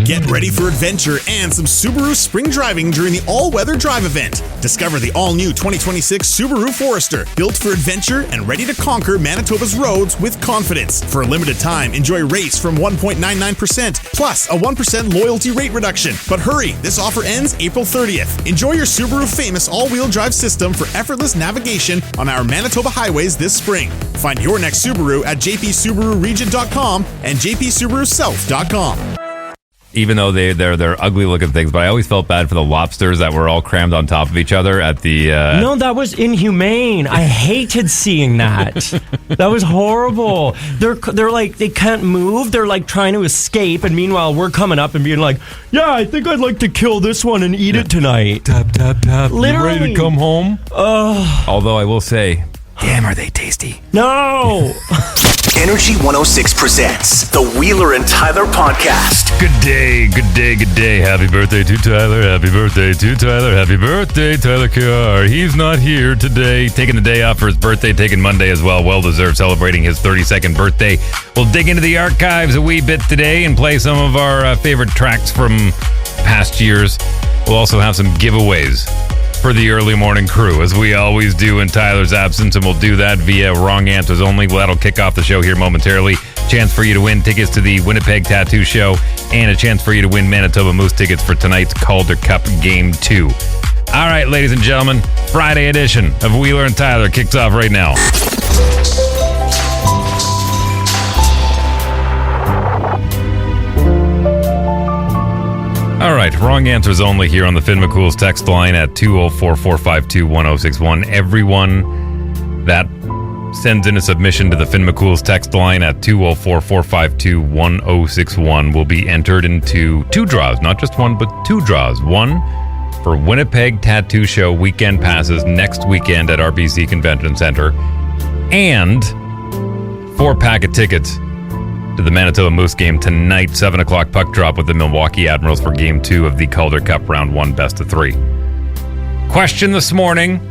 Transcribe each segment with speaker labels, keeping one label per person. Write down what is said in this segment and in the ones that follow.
Speaker 1: Get ready for adventure and some Subaru spring driving during the all-weather drive event. Discover the all-new 2026 Subaru Forester, built for adventure and ready to conquer Manitoba's roads with confidence. For a limited time, enjoy rates from 1.99%, plus a 1% loyalty rate reduction. But hurry, this offer ends April 30th. Enjoy your Subaru famous all-wheel drive system for effortless navigation on our Manitoba highways this spring. Find your next Subaru at jpsubaruregion.com and jpsubarusouth.com.
Speaker 2: Even though they're ugly looking things, but I always felt bad for the lobsters that were all crammed on top of each other at the...
Speaker 3: No, that was inhumane. I hated seeing that. That was horrible. They're like, they can't move. They're like trying to escape. And meanwhile, we're coming up and being like, yeah, I think I'd like to kill this one and eat it tonight.
Speaker 2: Tap, tap, tap.
Speaker 3: Literally.
Speaker 2: You ready to come home? Although I will say, damn, are they tasty.
Speaker 3: No.
Speaker 4: Energy 106 presents the Wheeler and Tyler podcast.
Speaker 2: Good day, good day, good day. Happy birthday to Tyler. Happy birthday to Tyler. Happy birthday, Tyler Carr. He's not here today. Taking the day off for his birthday, taking Monday as well. Well deserved, celebrating his 32nd birthday. We'll dig into the archives a wee bit today and play some of our favorite tracks from past years. We'll also have some giveaways for the early morning crew, as we always do in Tyler's absence, and we'll do that via Wrong Answers Only. Well, that'll kick off the show here momentarily. Chance for you to win tickets to the Winnipeg Tattoo Show, and a chance for you to win Manitoba Moose tickets for tonight's Calder Cup Game 2. All right, ladies and gentlemen, Friday edition of Wheeler and Tyler kicks off right now. All right, Wrong Answers Only here on the Finn McCool's text line at 204-452-1061. Everyone that sends in a submission to the Finn McCool's text line at 204-452-1061 will be entered into two draws, not just one, but two draws. One for Winnipeg Tattoo Show weekend passes next weekend at RBC Convention Center, and 4-pack of tickets to the Manitoba Moose game tonight, 7 o'clock puck drop with the Milwaukee Admirals for Game 2 of the Calder Cup Round 1 Best of 3. Question this morning: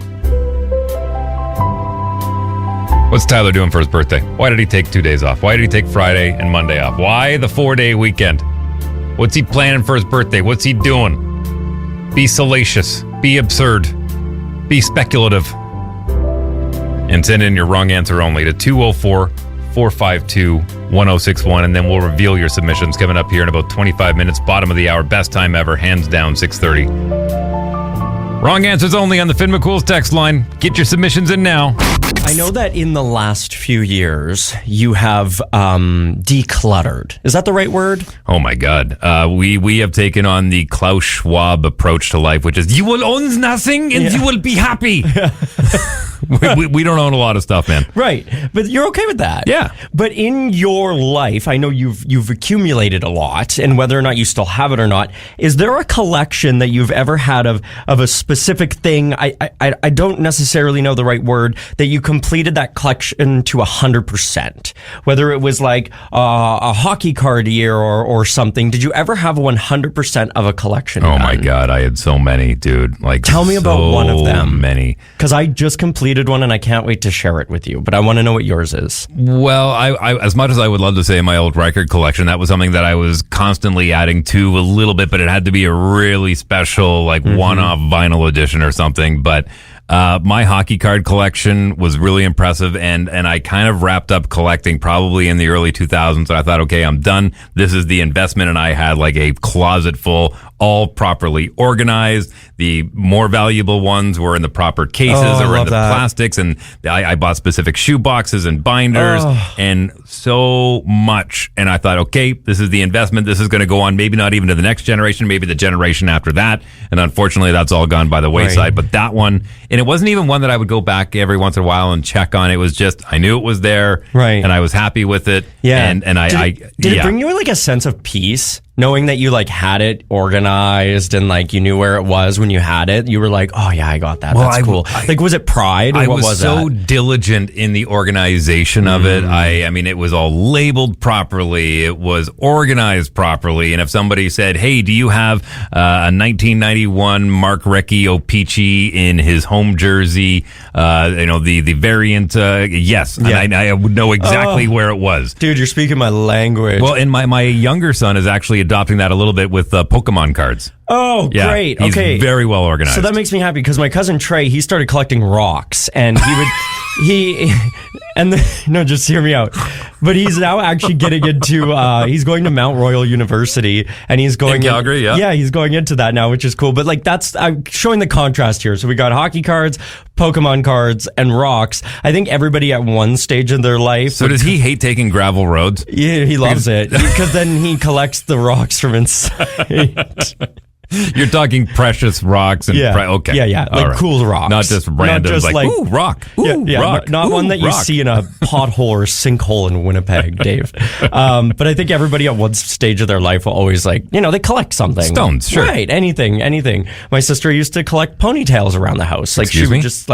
Speaker 2: what's Tyler doing for his birthday? Why did he take 2 days off? Why did he take Friday and Monday off? Why the 4-day weekend? What's he planning for his birthday? What's he doing? Be salacious. Be absurd. Be speculative. And send in your wrong answer only to 204-452-1061, and then we'll reveal your submissions coming up here in about 25 minutes. Bottom of the hour, best time ever, hands down, 6:30. Wrong answers only on the Finn McCool's text line. Get your submissions in now.
Speaker 3: I know that in the last few years, you have decluttered. Is that the right word?
Speaker 2: Oh my God. We have taken on the Klaus Schwab approach to life, which is you will own nothing and you will be happy. we don't own a lot of stuff, man.
Speaker 3: Right. But you're okay with that.
Speaker 2: Yeah.
Speaker 3: But in your life, I know you've accumulated a lot, and whether or not you still have it or not, is there a collection that you've ever had of a specific thing? I don't necessarily know the right word, that you completed that collection to 100%, whether it was like a hockey card year or something. Did you ever have 100% of a collection?
Speaker 2: Oh my God, I had so many, dude. Like,
Speaker 3: tell me about one of them.
Speaker 2: Many,
Speaker 3: because I just completed one and I can't wait to share it with you. But I want to know what yours is.
Speaker 2: Well, I as much as I would love to say my old record collection, that was something that I was constantly adding to a little bit, but it had to be a really special, like one-off vinyl edition or something. But my hockey card collection was really impressive, and I kind of wrapped up collecting probably in the early 2000s. I thought, okay, I'm done. This is the investment, and I had like a closet full, all properly organized. The more valuable ones were in the proper cases or in the plastics, and I bought specific shoe boxes and binders and so much. And I thought, okay, this is the investment. This is going to go on, maybe not even to the next generation, maybe the generation after that. And unfortunately, that's all gone by the wayside. Right. But that one, and it wasn't even one that I would go back every once in a while and check on. It was just, I knew it was there, right, and I was happy with it. Yeah. And did it bring you like a sense of peace? Knowing that you like had it organized and like you knew where it was when you had it, you were like, oh yeah, I got that. Well, that's cool. Like, was it pride? Or I was so diligent in the organization of it. I mean, it was all labeled properly. It was organized properly. And if somebody said, hey, do you have a 1991 Mark Recchi O-Pee-Chee in his home jersey? The variant, yes. Yeah. And I would know exactly where it was. Dude, you're speaking my language. Well, and my younger son is actually adopting that a little bit with Pokemon cards.
Speaker 3: Oh,
Speaker 2: Yeah,
Speaker 3: great.
Speaker 2: he's
Speaker 3: Okay.
Speaker 2: very well organized.
Speaker 3: So that makes me happy because my cousin Trey, he started collecting rocks and he would, no, just hear me out. But he's now actually getting into, he's going to Mount Royal University and he's going
Speaker 2: in Calgary, yeah.
Speaker 3: Yeah, he's going into that now, which is cool. But like I'm showing the contrast here. So we got hockey cards, Pokemon cards, and rocks. I think everybody at one stage in their life.
Speaker 2: So does he hate taking gravel roads?
Speaker 3: Yeah, he loves it because then he collects the rocks from inside.
Speaker 2: You're talking precious rocks and okay.
Speaker 3: Yeah.
Speaker 2: All
Speaker 3: Like
Speaker 2: right.
Speaker 3: cool rocks.
Speaker 2: Not just random,
Speaker 3: just
Speaker 2: like, ooh, rock. Ooh, rock.
Speaker 3: Not
Speaker 2: ooh,
Speaker 3: one that you
Speaker 2: rock.
Speaker 3: see in a pothole or sinkhole in Winnipeg, Dave. But I think everybody at one stage of their life will always they collect something.
Speaker 2: Stones, sure.
Speaker 3: Right, anything. My sister used to collect ponytails around the house. Like
Speaker 2: Excuse
Speaker 3: she would
Speaker 2: me?
Speaker 3: just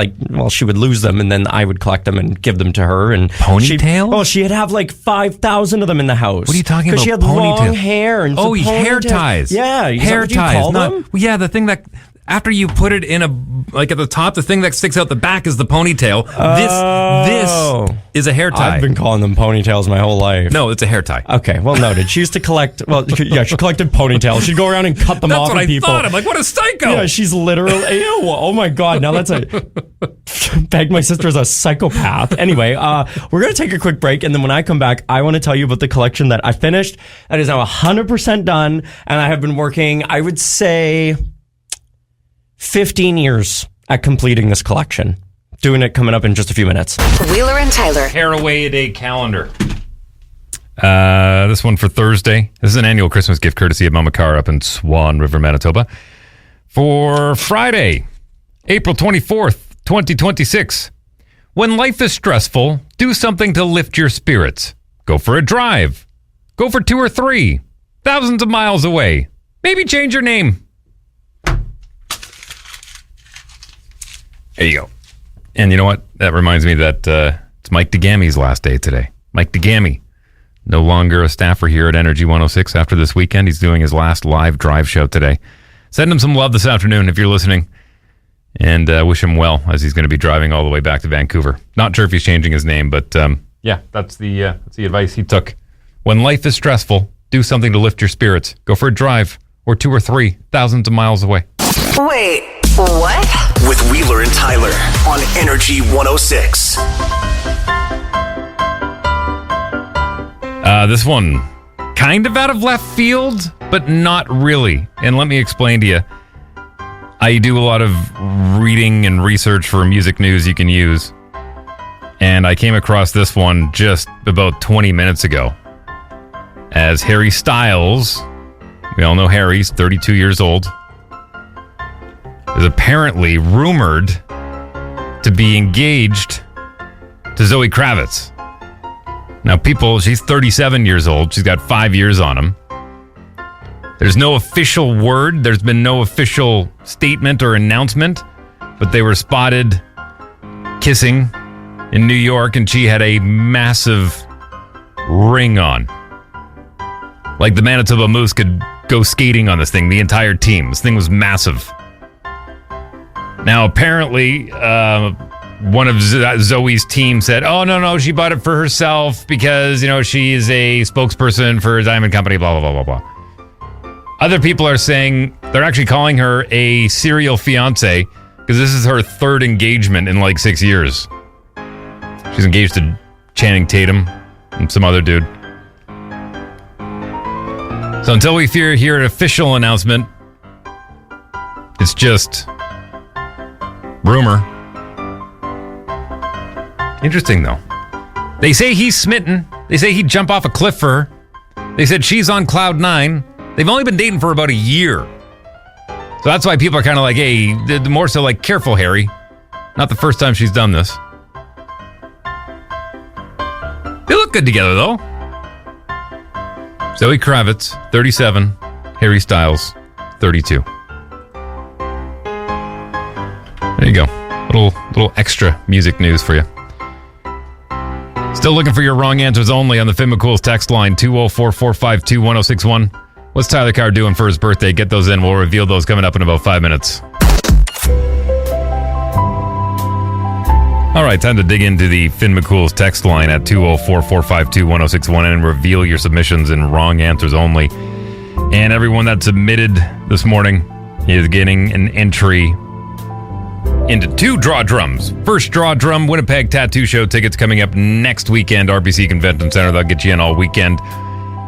Speaker 3: she would lose them and then I would collect them and give them to her. And
Speaker 2: Ponytails?
Speaker 3: she'd have like 5,000 of them in the house.
Speaker 2: What are you talking
Speaker 3: Because
Speaker 2: about?
Speaker 3: she had long
Speaker 2: Ponytails?
Speaker 3: hair and
Speaker 2: Oh,
Speaker 3: some
Speaker 2: hair
Speaker 3: ponytails.
Speaker 2: ties.
Speaker 3: Yeah, is that
Speaker 2: hair
Speaker 3: what you
Speaker 2: ties.
Speaker 3: call them?
Speaker 2: Yeah, the thing that after you put it in at the top, the thing that sticks out the back is the ponytail. This is a hair tie.
Speaker 3: I've been calling them ponytails my whole life.
Speaker 2: No, it's a hair tie.
Speaker 3: Okay, well noted. She used to collect. Well, yeah, she collected ponytails. She'd go around and cut them
Speaker 2: That's
Speaker 3: off
Speaker 2: what
Speaker 3: of
Speaker 2: I
Speaker 3: people.
Speaker 2: thought. I'm like, what a psycho.
Speaker 3: Yeah, she's literally. Ew, oh my god! Now that's a. Peg, my sister is a psychopath. Anyway, we're gonna take a quick break, and then when I come back, I want to tell you about the collection that I finished. That is now 100% done, and I have been working. I would say 15 years at completing this collection. Doing it coming up in just a few minutes.
Speaker 5: Wheeler and Tyler.
Speaker 2: Hair Away a Day calendar. This one for Thursday. This is an annual Christmas gift courtesy of Mama Car up in Swan River, Manitoba. For Friday, April 24th, 2026. When life is stressful, do something to lift your spirits. Go for a drive. Go for 2 or 3. Thousands of miles away. Maybe change your name. There you go. And you know what? That reminds me that it's Mike DeGami's last day today. Mike DeGami, no longer a staffer here at Energy 106 after this weekend. He's doing his last live drive show today. Send him some love this afternoon if you're listening. And wish him well as he's going to be driving all the way back to Vancouver. Not sure if he's changing his name, but yeah, that's the advice he took. When life is stressful, do something to lift your spirits. Go for a drive or 2 or 3, thousands of miles away.
Speaker 5: Wait, what?
Speaker 4: With Wheeler and Tyler on Energy 106.
Speaker 2: This one, kind of out of left field, but not really. And let me explain to you. I do a lot of reading and research for music news you can use. And I came across this one just about 20 minutes ago. As Harry Styles, we all know Harry's 32 years old, is apparently rumored to be engaged to Zoe Kravitz. Now, she's 37 years old. She's got 5 years on him. There's no official word. There's been no official statement or announcement, but they were spotted kissing in New York, and she had a massive ring on. Like the Manitoba Moose could go skating on this thing, the entire team. This thing was massive. Now, apparently, one of Zoe's team said, oh, no, she bought it for herself because, she is a spokesperson for a diamond company, blah, blah, blah, blah, blah. Other people are saying they're actually calling her a serial fiance because this is her third engagement in like 6 years. She's engaged to Channing Tatum and some other dude. So until we hear an official announcement, it's just rumor. Interesting, though. They say he's smitten. They say he'd jump off a cliff for her. They said she's on cloud 9. They've only been dating for about a year. So that's why people are kind of like, hey, more so like, careful, Harry. Not the first time she's done this. They look good together, though. Zoe Kravitz, 37. Harry Styles, 32. There you go. Little extra music news for you. Still looking for your wrong answers only on the Finn McCool's text line, 204-452-1061. What's Tyler Carr doing for his birthday? Get those in. We'll reveal those coming up in about 5 minutes. All right, time to dig into the Finn McCool's text line at 204-452-1061 and reveal your submissions in wrong answers only. And everyone that submitted this morning is getting an entry into 2 draw drums. First draw drum, Winnipeg Tattoo Show tickets coming up next weekend, RBC Convention Center. They'll get you in all weekend.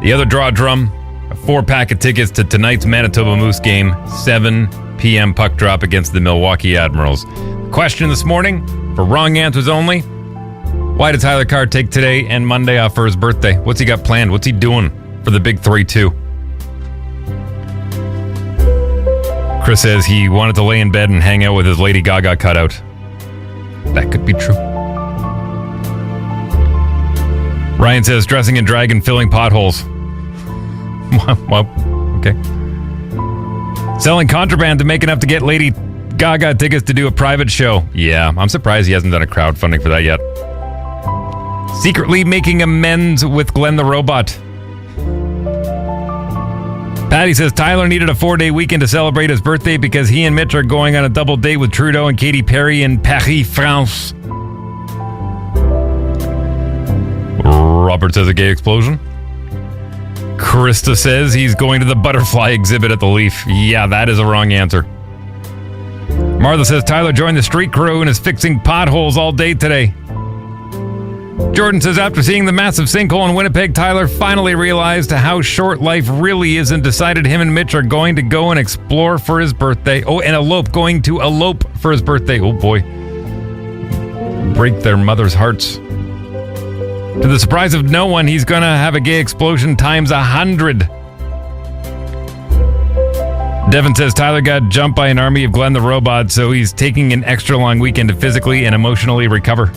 Speaker 2: The other draw drum, a 4-pack of tickets to tonight's Manitoba Moose game, 7 p.m. puck drop against the Milwaukee Admirals. Question this morning, for wrong answers only, why did Tyler Carr take today and Monday off for his birthday? What's he got planned? What's he doing for the big 3-2? Chris says he wanted to lay in bed and hang out with his Lady Gaga cutout. That could be true. Ryan says dressing in drag and filling potholes. Well, okay. Selling contraband to make enough to get Lady Gaga tickets to do a private show. Yeah, I'm surprised he hasn't done a crowdfunding for that yet. Secretly making amends with Glenn the Robot. Patty says Tyler needed a 4-day weekend to celebrate his birthday because he and Mitch are going on a double date with Trudeau and Katy Perry in Paris, France. Robert says a gay explosion. Krista says he's going to the butterfly exhibit at the Leaf. Yeah, that is a wrong answer. Martha says Tyler joined the street crew and is fixing potholes all day today. Jordan says after seeing the massive sinkhole in Winnipeg, Tyler finally realized how short life really is and decided him and Mitch are going to go and explore for his birthday. Oh, and going to elope for his birthday. Oh boy. Break their mother's hearts. To the surprise of no one, he's gonna have a gay explosion times 100. Devin says Tyler got jumped by an army of Glenn the Robot, so he's taking an extra long weekend to physically and emotionally recover.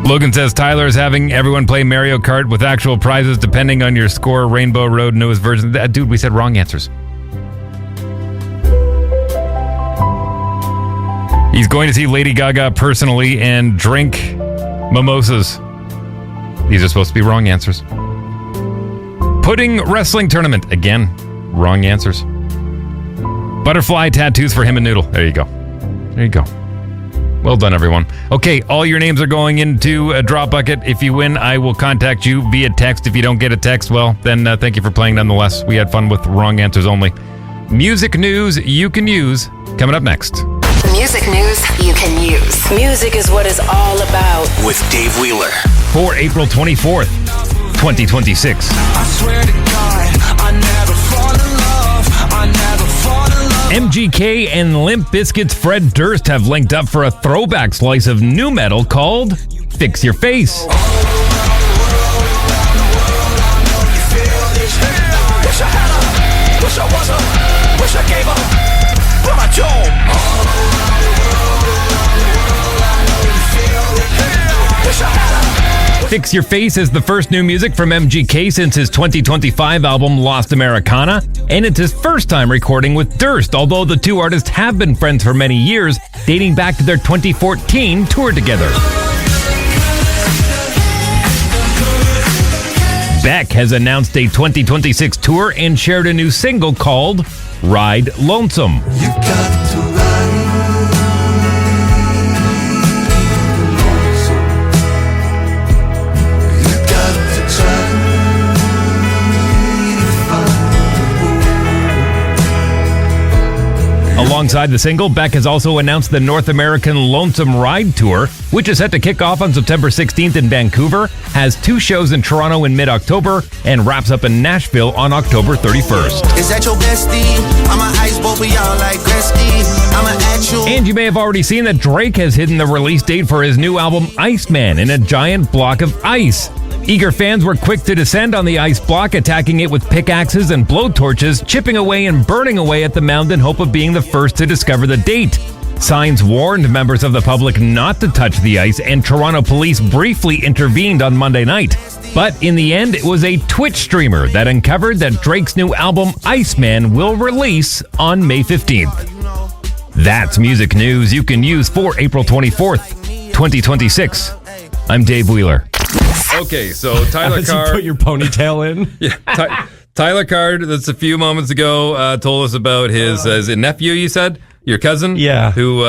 Speaker 2: Logan says Tyler is having everyone play Mario Kart with actual prizes depending on your score. Rainbow Road newest version. Dude, we said wrong answers. He's going to see Lady Gaga personally and drink mimosas. These are supposed to be wrong answers. Pudding wrestling tournament. Again, wrong answers. Butterfly tattoos for him and Noodle. There you go. There you go. Well done, everyone. Okay, all your names are going into a drop bucket. If you win, I will contact you via text. If you don't get a text, well, then thank you for playing nonetheless. We had fun with wrong answers only. Music news you can use coming up next.
Speaker 5: Music news you can use. Music is what it's all about.
Speaker 4: With Dave Wheeler.
Speaker 2: For April 24th, 2026.
Speaker 6: I swear to God, I never fall in love. I never fall in love.
Speaker 2: MGK and Limp Bizkit's Fred Durst have linked up for a throwback slice of new metal called Fix Your Face.
Speaker 6: Wish I had her, wish I was her, wish I gave her, but I don't. Wish I had her.
Speaker 2: Fix Your Face is the first new music from MGK since his 2025 album Lost Americana, and it's his first time recording with Durst, although the two artists have been friends for many years, dating back to their 2014 tour together. Beck has announced a 2026 tour and shared a new single called Ride Lonesome.
Speaker 6: You got to ride.
Speaker 2: Alongside the single, Beck has also announced the North American Lonesome Ride Tour, which is set to kick off on September 16th in Vancouver, has 2 shows in Toronto in mid-October, and wraps up in Nashville on October 31st.
Speaker 6: Is that your bestie? I'm an ice boy for y'all like Gretzky. I'm an actual.
Speaker 2: And you may have already seen that Drake has hidden the release date for his new album Iceman in a giant block of ice. Eager fans were quick to descend on the ice block, attacking it with pickaxes and blowtorches, chipping away and burning away at the mound in hope of being the first to discover the date. Signs warned members of the public not to touch the ice, and Toronto police briefly intervened on Monday night. But in the end, it was a Twitch streamer that uncovered that Drake's new album Iceman will release on May 15th. That's music news you can use for April 24th, 2026. I'm Dave Wheeler. Okay, so Tyler Carr.
Speaker 3: You put your ponytail in.
Speaker 2: Yeah, Tyler Carr, that's a few moments ago, told us about his nephew, you said? your cousin,
Speaker 3: Yeah.
Speaker 2: who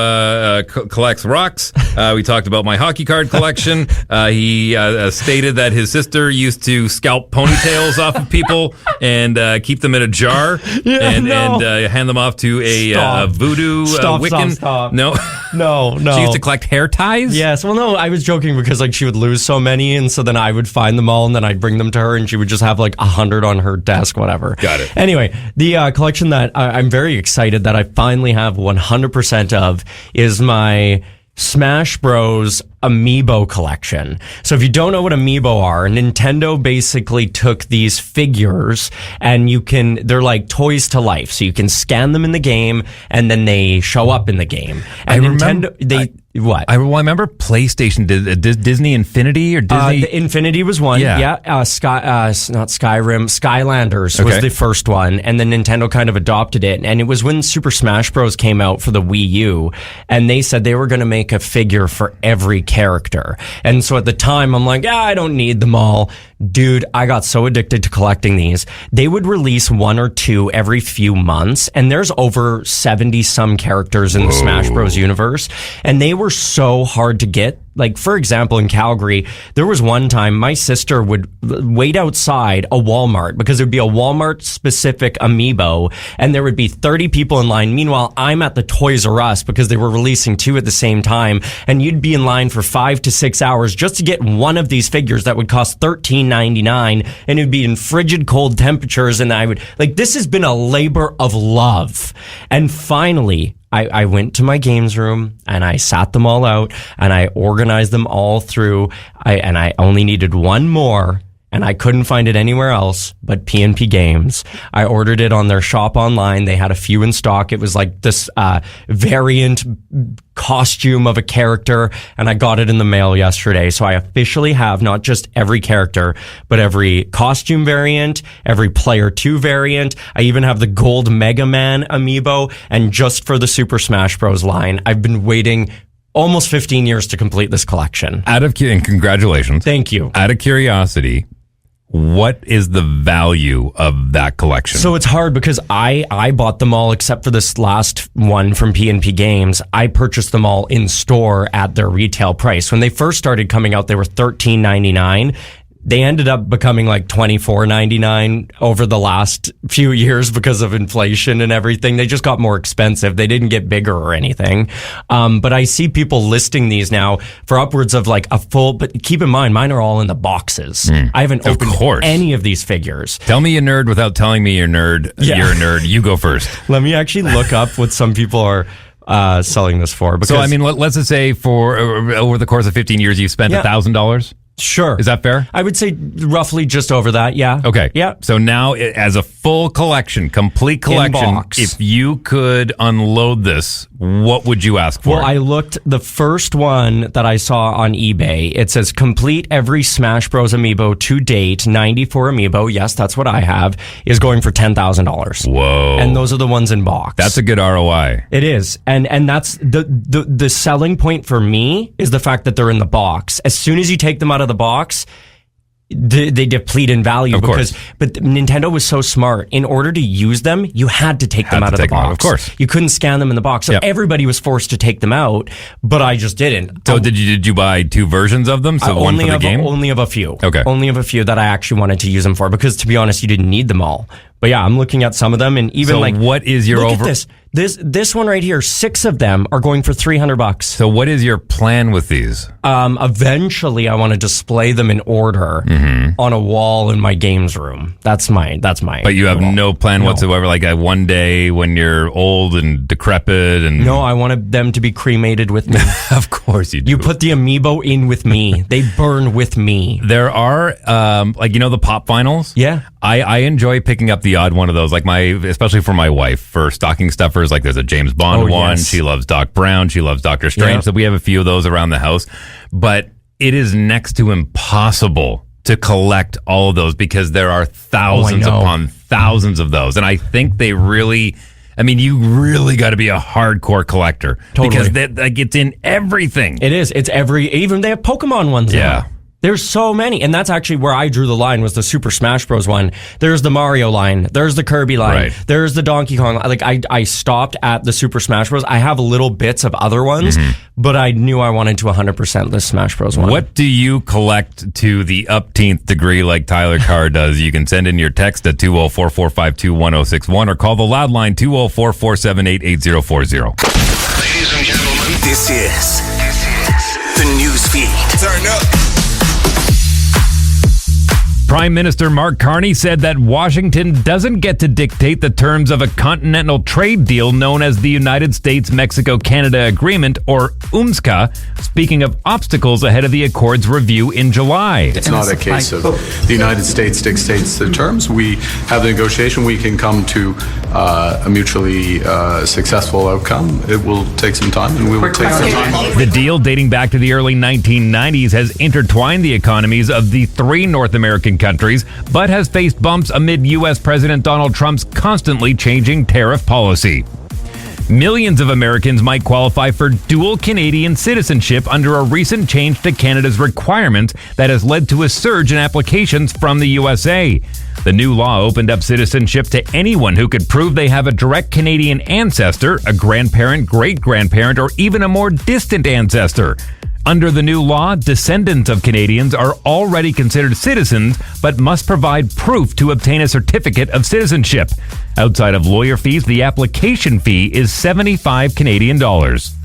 Speaker 2: collects rocks. We talked about my hockey card collection. He stated that his sister used to scalp ponytails off of people and keep them in a jar and hand them off to a voodoo Wiccan.
Speaker 3: Stop.
Speaker 2: No.
Speaker 3: No.
Speaker 2: She used to collect hair ties?
Speaker 3: Yes. Well, no, I was joking because like she would lose so many, and so then I would find them all, and then I'd bring them to her, and she would just have like 100 on her desk, whatever.
Speaker 2: Got it.
Speaker 3: Anyway, the collection that I'm very excited that I finally have 100% of is my Smash Bros. Amiibo collection. So if you don't know what Amiibo are, Nintendo basically took these figures and they're like toys to life. So you can scan them in the game and then they show up in the game. And I
Speaker 2: remember PlayStation did Disney Infinity or Disney.
Speaker 3: The Infinity was one. Yeah. Not Skyrim. Skylanders was the first one. And then Nintendo kind of adopted it. And it was when Super Smash Bros. Came out for the Wii U. And they said they were going to make a figure for every character. And so at the time, I'm like, I don't need them all. Dude, I got so addicted to collecting these. They would release one or two every few months, and there's over 70 some characters in the Smash Bros. Universe, and they were so hard to get. Like, for example, in Calgary, there was one time my sister would wait outside a Walmart because there'd be a Walmart-specific Amiibo, and there would be 30 people in line. Meanwhile, I'm at the Toys R Us because they were releasing two at the same time, and you'd be in line for 5 to 6 hours just to get one of these figures that would cost $13.99, and it'd be in frigid cold temperatures, and I would... Like, this has been a labor of love. And finally... I went to my games room and I sat them all out and I organized them all through. I only needed one more, and I couldn't find it anywhere else but PNP Games. I ordered it on their shop online. They had a few in stock. It was like this variant costume of a character, and I got it in the mail yesterday. So I officially have not just every character, but every costume variant, every Player 2 variant. I even have the Gold Mega Man Amiibo, and just for the Super Smash Bros. Line, I've been waiting almost 15 years to complete this collection.
Speaker 2: And congratulations.
Speaker 3: Thank you.
Speaker 2: Out of curiosity, what is the value of that collection?
Speaker 3: So it's hard because I bought them all except for this last one from PNP Games. I purchased them all in store at their retail price. When they first started coming out, they were $13.99. They ended up becoming like $24.99 over the last few years because of inflation and everything. They just got more expensive. They didn't get bigger or anything. But I see people listing these now for upwards of like a full, but keep in mind, mine are all in the boxes. I haven't opened any of these figures.
Speaker 2: Tell me you're nerd without telling me you're nerd. Yeah. You're a nerd. You go first.
Speaker 3: Let me actually look up what some people are selling this for. Because,
Speaker 2: so, I mean, let's just say for over the course of 15 years, you've spent $1,000.
Speaker 3: Sure.
Speaker 2: Is that fair?
Speaker 3: I would say roughly just over that, yeah.
Speaker 2: Okay.
Speaker 3: Yeah.
Speaker 2: So now, as a full collection, complete collection, if you could unload this, what would you ask for?
Speaker 3: Well, I looked, the first one that I saw on eBay, it says complete every Smash Bros. Amiibo to date, 94 Amiibo, yes, that's what I have, is going for $10,000.
Speaker 2: Whoa.
Speaker 3: And those are the ones in box.
Speaker 2: That's a good ROI.
Speaker 3: It is. And that's the selling point for me is the fact that they're in the box. As soon as you take them out of the box, they deplete in value but Nintendo was so smart. In order to use them, you had to take them out of the box.
Speaker 2: Of course.
Speaker 3: You couldn't scan them in the box. So everybody was forced to take them out, but I just didn't.
Speaker 2: So did you buy two versions of them? So one for the game?
Speaker 3: Only of a few.
Speaker 2: Okay.
Speaker 3: Only of a few that I actually wanted to use them for, because to be honest, you didn't need them all. But yeah, I'm looking at some of them, and even
Speaker 2: so what is your
Speaker 3: look at this one right here, 6 of them are going for $300.
Speaker 2: So what is your plan with these?
Speaker 3: Eventually I want to display them in order on a wall in my games room. That's my
Speaker 2: But you have no plan whatsoever, like one day when you're old and decrepit and...
Speaker 3: No, I wanted them to be cremated with me.
Speaker 2: Of course you do.
Speaker 3: You put the Amiibo in with me. They burn with me.
Speaker 2: There are, the pop vinyls?
Speaker 3: Yeah.
Speaker 2: I enjoy picking up the odd one of those, like especially for my wife, for stocking stuffers. Like there's a James Bond one. Yes. She loves Doc Brown. She loves Doctor Strange. Yeah. So we have a few of those around the house. But it is next to impossible to collect all of those because there are thousands upon thousands of those. And I think they really... I mean, you really got to be a hardcore collector.
Speaker 3: Totally.
Speaker 2: Because it's in everything.
Speaker 3: It is. It's even they have Pokemon ones now. There's so many, and that's actually where I drew the line, was the Super Smash Bros. One. There's the Mario line. There's the Kirby line.
Speaker 2: Right.
Speaker 3: There's the Donkey Kong. Like, I stopped at the Super Smash Bros. I have little bits of other ones, but I knew I wanted to 100% the Smash Bros. One.
Speaker 2: What do you collect to the upteenth degree like Tyler Carr does? You can send in your text at 204-452-1061 or call the loud line 204-478-8040.
Speaker 4: Ladies and gentlemen, this is the news feed. Turn up.
Speaker 2: Prime Minister Mark Carney said that Washington doesn't get to dictate the terms of a continental trade deal known as the United States-Mexico-Canada Agreement, or UMSCA, speaking of obstacles ahead of the Accord's review in July.
Speaker 7: It's not a case of the United States dictates the terms. We have the negotiation. We can come to a mutually successful outcome. It will take some time, and we will take some time.
Speaker 2: The deal, dating back to the early 1990s, has intertwined the economies of the three North American countries, but has faced bumps amid U.S. President Donald Trump's constantly changing tariff policy. Millions of Americans might qualify for dual Canadian citizenship under a recent change to Canada's requirements that has led to a surge in applications from the USA. The new law opened up citizenship to anyone who could prove they have a direct Canadian ancestor, a grandparent, great-grandparent, or even a more distant ancestor. Under the new law, descendants of Canadians are already considered citizens, but must provide proof to obtain a certificate of citizenship. Outside of lawyer fees, the application fee is $75 Canadian dollars.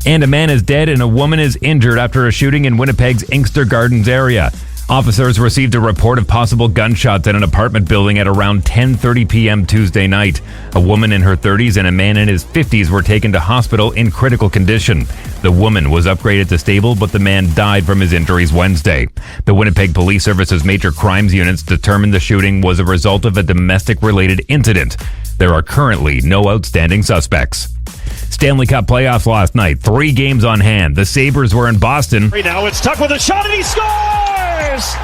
Speaker 2: And a man is dead and a woman is injured after a shooting in Winnipeg's Inkster Gardens area. Officers received a report of possible gunshots at an apartment building at around 10:30 p.m. Tuesday night. A woman in her 30s and a man in his 50s were taken to hospital in critical condition. The woman was upgraded to stable, but the man died from his injuries Wednesday. The Winnipeg Police Service's major crimes units determined the shooting was a result of a domestic-related incident. There are currently no outstanding suspects. Stanley Cup playoffs last night. 3 games on hand. The Sabres were in Boston.
Speaker 8: Right now it's Tuck with a shot and he scores!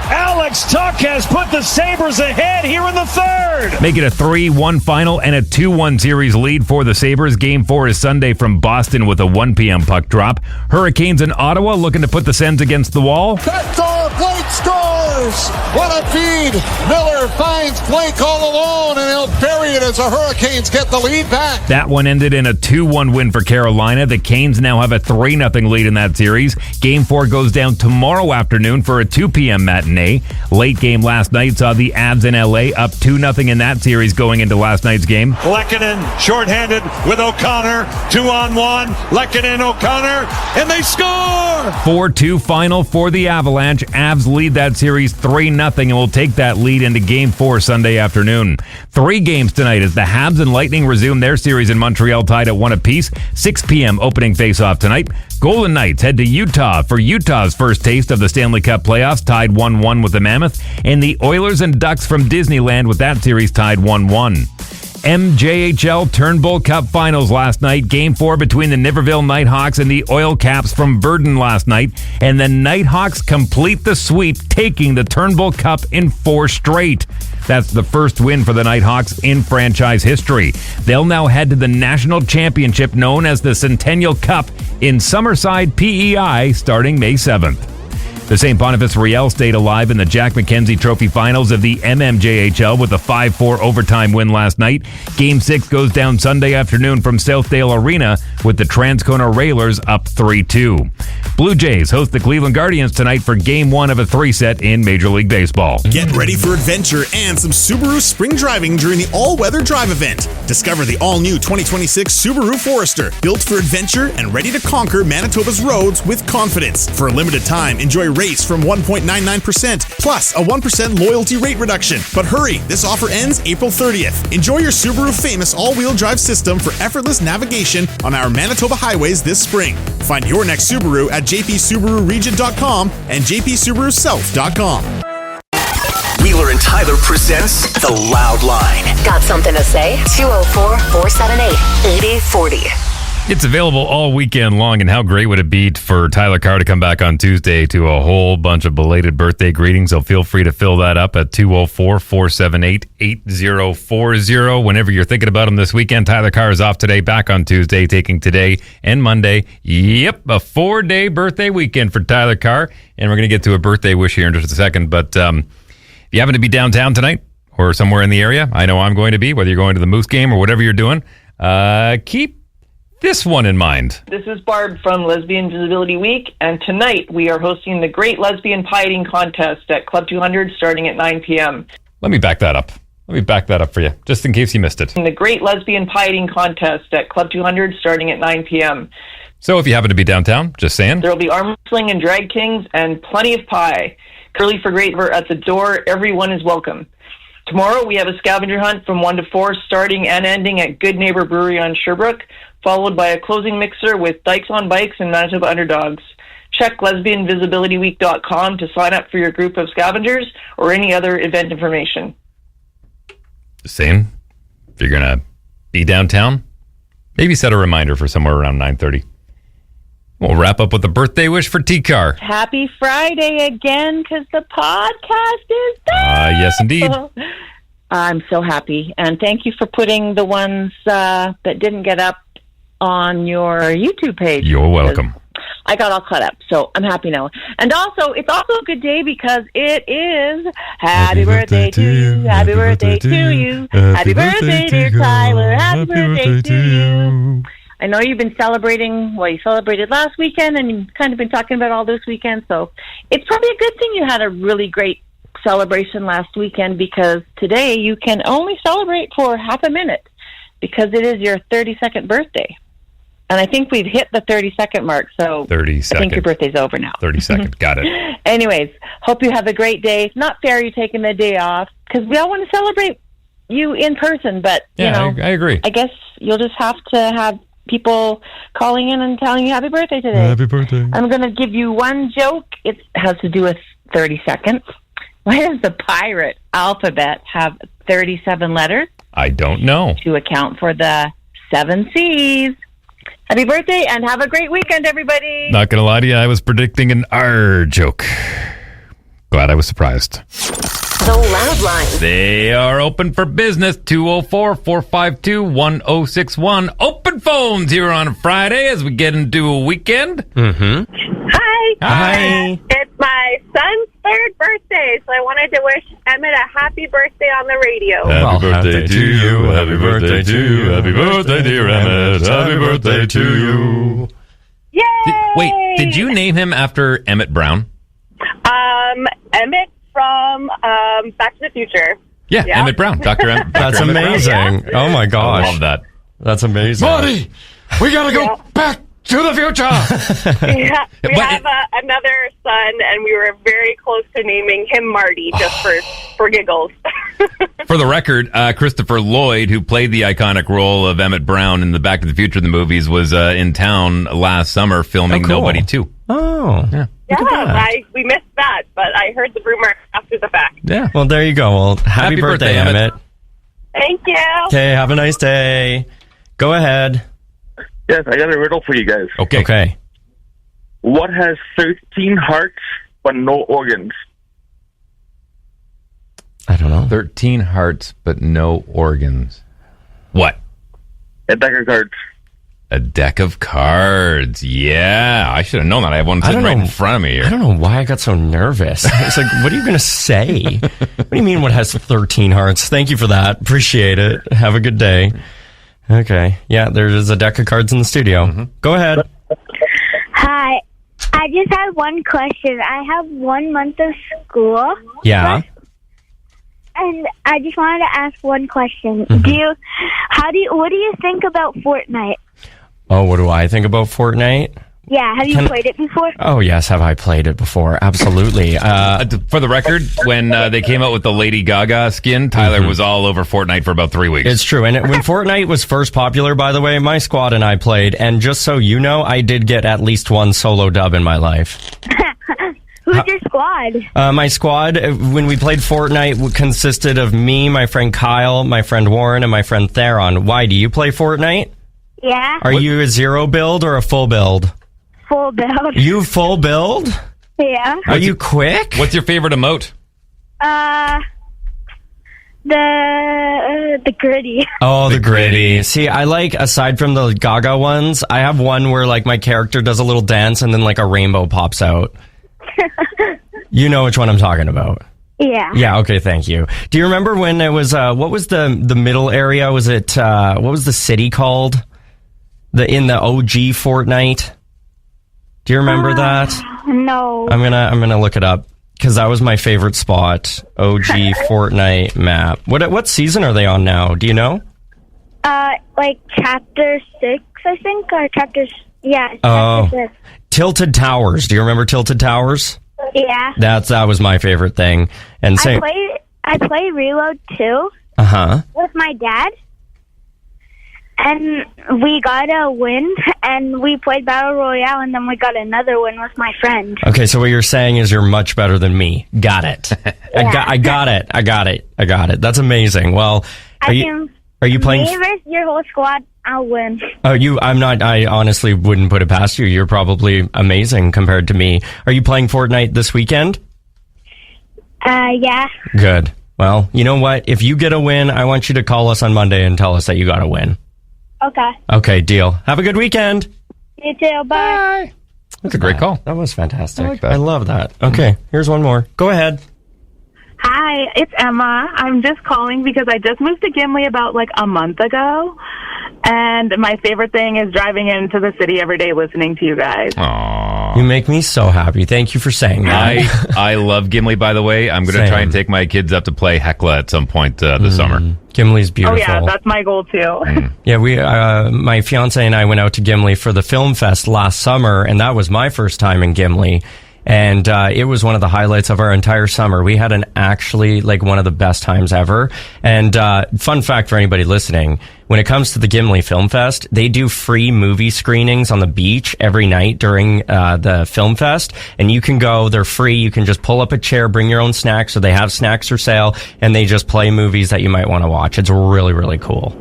Speaker 8: Alex Tuck has put the Sabres ahead here in the third.
Speaker 2: Make it a 3-1 final and a 2-1 series lead for the Sabres. Game 4 is Sunday from Boston with a 1 p.m. puck drop. Hurricanes in Ottawa looking to put the Sens against the wall.
Speaker 9: That's all. Blake scores! What a feed! Miller finds Blake all alone and he'll bury it as the Hurricanes get the lead back.
Speaker 2: That one ended in a 2-1 win for Carolina. The Canes now have a 3-0 lead in that series. Game 4 goes down tomorrow afternoon for a 2 p.m. matinee. Late game last night saw the Avs in LA up 2-0 in that series going into last night's game.
Speaker 8: Lehkonen shorthanded with O'Connor. 2-on-1. Lehkonen, O'Connor, and they score!
Speaker 2: 4-2 final for the Avalanche. Avs lead that series 3-0 and will take that lead into Game 4 Sunday afternoon. 3 games tonight as the Habs and Lightning resume their series in Montreal tied at 1 apiece. 6 p.m. opening face-off tonight. Golden Knights head to Utah for Utah's first taste of the Stanley Cup playoffs, tied 1-1 with the Mammoth. And the Oilers and Ducks from Disneyland with that series tied 1-1. MJHL Turnbull Cup finals last night. Game 4 between the Niverville Nighthawks and the Oil Caps from Virden last night. And the Nighthawks complete the sweep, taking the Turnbull Cup in 4 straight. That's the first win for the Nighthawks in franchise history. They'll now head to the national championship known as the Centennial Cup in Summerside, PEI, starting May 7th. The St. Boniface Riel stayed alive in the Jack McKenzie Trophy Finals of the MMJHL with a 5-4 overtime win last night. Game 6 goes down Sunday afternoon from Southdale Arena with the Transcona Railers up 3-2. Blue Jays host the Cleveland Guardians tonight for Game 1 of a 3-set in Major League Baseball.
Speaker 1: Get ready for adventure and some Subaru spring driving during the all-weather drive event. Discover the all-new 2026 Subaru Forester, built for adventure and ready to conquer Manitoba's roads with confidence. For a limited time, enjoy rates from 1.99%, plus a 1% loyalty rate reduction. But hurry, this offer ends April 30th. Enjoy your Subaru famous all-wheel drive system for effortless navigation on our Manitoba highways this spring. Find your next Subaru at jpsubaruregion.com and jpsubarusouth.com.
Speaker 4: Wheeler and Tyler presents The Loud Line.
Speaker 5: Got something to say? 204-478-8040.
Speaker 2: It's available all weekend long, and how great would it be for Tyler Carr to come back on Tuesday to a whole bunch of belated birthday greetings? So feel free to fill that up at 204-478-8040. Whenever you're thinking about him this weekend, Tyler Carr is off today, back on Tuesday, taking today and Monday. Yep, a 4-day birthday weekend for Tyler Carr, and we're going to get to a birthday wish here in just a second. But if you happen to be downtown tonight or somewhere in the area, I know I'm going to be, whether you're going to the Moose game or whatever you're doing, keep this one in mind.
Speaker 10: This is Barb from Lesbian Visibility Week, and tonight we are hosting the Great Lesbian Pie Eating Contest at Club 200 starting at 9 p.m.
Speaker 2: Let me back that up for you, just in case you missed it.
Speaker 10: The Great Lesbian Pie Eating Contest at Club 200 starting at 9 p.m.
Speaker 2: So if you happen to be downtown, just saying.
Speaker 10: There will be arm wrestling and drag kings and plenty of pie. Curly for Great at the door. Everyone is welcome. Tomorrow we have a scavenger hunt from 1 to 4 starting and ending at Good Neighbor Brewery on Sherbrooke, followed by a closing mixer with Dykes on Bikes and Manitoba Underdogs. Check lesbianvisibilityweek.com to sign up for your group of scavengers or any other event information.
Speaker 2: Just saying, if you're going to be downtown, maybe set a reminder for somewhere around 9:30. We'll wrap up with a birthday wish for T-Car.
Speaker 11: Happy Friday again, because the podcast is back.
Speaker 2: Yes, indeed.
Speaker 11: I'm so happy. And thank you for putting the ones that didn't get up on your YouTube page.
Speaker 2: You're welcome.
Speaker 11: I got all caught up, so I'm happy now. And also, it's also a good day because it is Happy Birthday to you, Happy Birthday to you, Happy Birthday, dear Tyler, Happy Birthday to you. I know you've been celebrating, well, you celebrated last weekend and you've kind of been talking about all this weekend, so it's probably a good thing you had a really great celebration last weekend, because today you can only celebrate for half a minute because it is your 32nd birthday. And I think we've hit the 30-second mark, so
Speaker 2: 30
Speaker 11: I think your birthday's over now.
Speaker 2: 32nd, got it.
Speaker 11: Anyways, hope you have a great day. It's not fair you taking the day off, because we all want to celebrate you in person, but,
Speaker 2: yeah,
Speaker 11: you know,
Speaker 2: I agree.
Speaker 11: I guess you'll just have to have people calling in and telling you happy birthday today.
Speaker 2: Happy birthday.
Speaker 11: I'm going to give you one joke. It has to do with 30 seconds. Why does the pirate alphabet have 37 letters?
Speaker 2: I don't know.
Speaker 11: To account for the 7 C's. Happy birthday and have a great weekend, everybody.
Speaker 2: Not going to lie to you, I was predicting an R joke. Glad I was surprised.
Speaker 5: The Loud Line.
Speaker 2: They are open for business. 204-452-1061. Open phones here on a Friday as we get into a weekend.
Speaker 12: Hi.
Speaker 2: Hi.
Speaker 12: It's my son's 3rd birthday, so I wanted to wish Emmett a happy birthday on the radio.
Speaker 2: Happy birthday to you. Happy birthday to you. Happy birthday, dear Emmett. Happy birthday to you.
Speaker 12: Yay!
Speaker 2: Did you name him after Emmett Brown?
Speaker 12: Emmett from Back to the Future.
Speaker 2: Yeah. Emmett Brown. Dr. Emmett.
Speaker 3: That's
Speaker 2: Emmett
Speaker 3: amazing.
Speaker 2: Brown.
Speaker 3: Oh, my gosh.
Speaker 2: I love that.
Speaker 3: That's amazing.
Speaker 9: Marty, we got to go back to the future.
Speaker 12: We have another son, and we were very close to naming him Marty just for giggles.
Speaker 2: For the record, Christopher Lloyd, who played the iconic role of Emmett Brown in the Back to the Future the movies, was in town last summer filming Nobody 2.
Speaker 3: Oh.
Speaker 2: Yeah.
Speaker 12: Yeah, we missed that, but I heard the rumor after the fact.
Speaker 3: Yeah. Well, there you go. Well, happy birthday, Emmett.
Speaker 12: Thank you.
Speaker 3: Okay, have a nice day. Go ahead.
Speaker 13: Yes, I got a riddle for you guys.
Speaker 3: Okay.
Speaker 13: What has 13 hearts but no organs?
Speaker 3: I don't know.
Speaker 2: 13 hearts but no organs. What?
Speaker 13: A deck of cards.
Speaker 2: A deck of cards. Yeah, I should have known that. I have one sitting right in front of me here.
Speaker 3: I don't know why I got so nervous. It's like, what are you going to say? What do you mean what has 13 hearts? Thank you for that. Appreciate it. Have a good day. Okay. Yeah, there's a deck of cards in the studio. Mm-hmm. Go ahead.
Speaker 14: Hi. I just have one question. I have 1 month of school.
Speaker 3: Yeah.
Speaker 14: And I just wanted to ask one question.
Speaker 3: Mm-hmm.
Speaker 14: What do you think about Fortnite?
Speaker 3: Oh, what do I think about Fortnite?
Speaker 14: Yeah, have you played it before?
Speaker 3: Oh, yes, have I played it before? Absolutely.
Speaker 2: For the record, when they came out with the Lady Gaga skin, Tyler was all over Fortnite for about 3 weeks.
Speaker 3: It's true. And when Fortnite was first popular, by the way, my squad and I played. And just so you know, I did get at least one solo dub in my life.
Speaker 14: Who's your squad?
Speaker 3: My squad, when we played Fortnite, consisted of me, my friend Kyle, my friend Warren, and my friend Theron. Why, do you play Fortnite?
Speaker 14: Yeah.
Speaker 3: Are you a zero build or a full build?
Speaker 14: Full build.
Speaker 3: You full build?
Speaker 14: Yeah.
Speaker 3: Are you quick?
Speaker 2: What's your favorite emote?
Speaker 14: The gritty.
Speaker 3: Oh, the gritty. See, I like, aside from the Gaga ones, I have one where like my character does a little dance and then like a rainbow pops out. You know which one I'm talking about.
Speaker 14: Yeah.
Speaker 3: Yeah, okay, thank you. Do you remember when it was, what was the middle area? Was it, what was the city called? In the OG Fortnite? Do you remember that?
Speaker 14: No.
Speaker 3: I'm gonna look it up, because that was my favorite spot. OG Fortnite map. What season are they on now? Do you know?
Speaker 14: Like chapter 6, I think, or chapters, yeah.
Speaker 3: Oh.
Speaker 14: Chapter 6.
Speaker 3: Tilted Towers. Do you remember Tilted Towers?
Speaker 14: Yeah.
Speaker 3: That was my favorite thing. And
Speaker 14: I play Reload too. With my dad. And we got a win, and we played Battle Royale, and then we got another win with my friend.
Speaker 3: Okay, so what you're saying is you're much better than me. Got it.
Speaker 14: Yeah.
Speaker 3: I got it. That's amazing. Well, are you playing?
Speaker 14: Me versus your whole squad, I'll win.
Speaker 3: I honestly wouldn't put it past you. You're probably amazing compared to me. Are you playing Fortnite this weekend?
Speaker 14: Yeah.
Speaker 3: Good. Well, you know what? If you get a win, I want you to call us on Monday and tell us that you got a win.
Speaker 14: Okay.
Speaker 3: Okay, deal. Have a good weekend.
Speaker 14: You too. Bye.
Speaker 2: That's a great call.
Speaker 3: That was fantastic.
Speaker 2: I like that.
Speaker 3: I love that. Okay, here's one more. Go ahead.
Speaker 15: Hi, it's Emma. I'm just calling because I just moved to Gimli about like a month ago. And my favorite thing is driving into the city every day listening to you guys.
Speaker 2: Aww.
Speaker 3: You make me so happy. Thank you for saying that.
Speaker 2: I love Gimli, by the way. I'm going to try and take my kids up to play Hecla at some point this summer.
Speaker 3: Gimli's beautiful.
Speaker 15: Oh, yeah, that's my goal, too.
Speaker 3: Yeah, my fiance and I went out to Gimli for the film fest last summer, and that was my first time in Gimli. And it was one of the highlights of our entire summer. We had one of the best times ever. And fun fact for anybody listening, when it comes to the Gimli Film Fest, they do free movie screenings on the beach every night during the film fest. And you can go, they're free. You can just pull up a chair, bring your own snacks. So they have snacks for sale, and they just play movies that you might want to watch. It's really, really cool.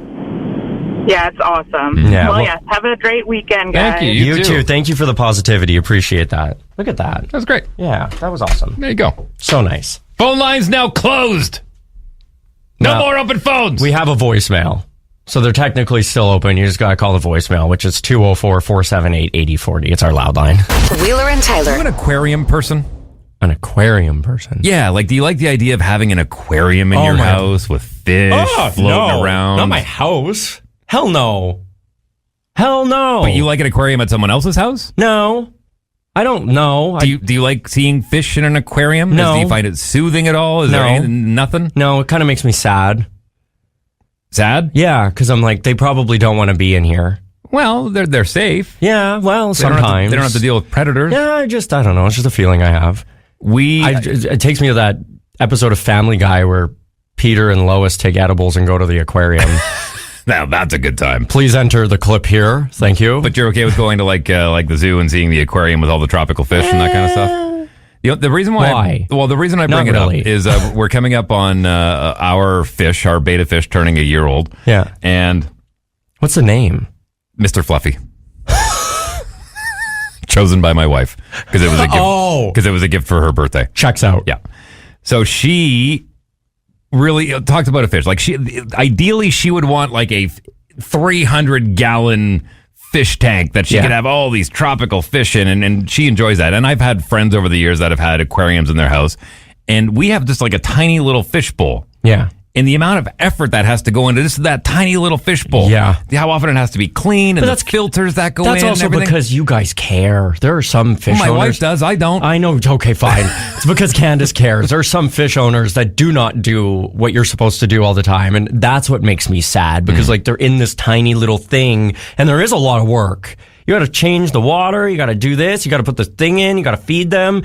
Speaker 15: Yeah, it's awesome.
Speaker 3: Yeah,
Speaker 15: well, have a great weekend, guys.
Speaker 2: Thank you.
Speaker 3: You too. Thank you for the positivity. Appreciate that. Look at that.
Speaker 2: That's great.
Speaker 3: Yeah, that was awesome.
Speaker 2: There you go.
Speaker 3: So nice.
Speaker 2: Phone lines now closed. No more open phones.
Speaker 3: We have a voicemail. So they're technically still open. You just got to call the voicemail, which is 204-478-8040. It's our loud line.
Speaker 5: Wheeler and Tyler.
Speaker 2: Are you an aquarium person?
Speaker 3: An aquarium person?
Speaker 2: Yeah, do you like the idea of having an aquarium in your house with fish floating around?
Speaker 3: Not my house. Hell no. Hell no.
Speaker 2: But you like an aquarium at someone else's house?
Speaker 3: No. I don't know.
Speaker 2: Do you like seeing fish in an aquarium?
Speaker 3: No.
Speaker 2: Do you find it soothing at all? Is there nothing?
Speaker 3: No, it kind of makes me sad.
Speaker 2: Sad?
Speaker 3: Yeah, because I'm like, they probably don't want to be in here.
Speaker 2: Well, they're safe.
Speaker 3: Yeah, well, sometimes.
Speaker 2: They don't have to deal with predators.
Speaker 3: Yeah, I don't know. It's just a feeling I have. It takes me to that episode of Family Guy where Peter and Lois take edibles and go to the aquarium.
Speaker 2: Now that's a good time.
Speaker 3: Please enter the clip here. Thank you.
Speaker 2: But you're okay with going to like the zoo and seeing the aquarium with all the tropical fish and that kind of stuff? The reason why? The reason I bring it up is we're coming up on our beta fish turning a year old.
Speaker 3: Yeah.
Speaker 2: And
Speaker 3: what's the name?
Speaker 2: Mr. Fluffy. Chosen by my wife because it was a gift. Because it was a gift for her birthday.
Speaker 3: Checks out.
Speaker 2: Yeah. So she really talked about a fish. Like ideally she would want like a 300-gallon fish tank that she could have all these tropical fish in, and she enjoys that. And I've had friends over the years that have had aquariums in their house, and we have just like a tiny little fish bowl.
Speaker 3: Yeah.
Speaker 2: And the amount of effort that has to go into that tiny little fish bowl.
Speaker 3: Yeah.
Speaker 2: How often it has to be clean, and the filters that go in.
Speaker 3: That's also because you guys care. There are some fish owners.
Speaker 2: My wife does. I don't.
Speaker 3: I know. Okay, fine. It's because Candace cares. There are some fish owners that do not do what you're supposed to do all the time. And that's what makes me sad because they're in this tiny little thing and there is a lot of work. You got to change the water. You got to do this. You got to put the thing in. You got to feed them.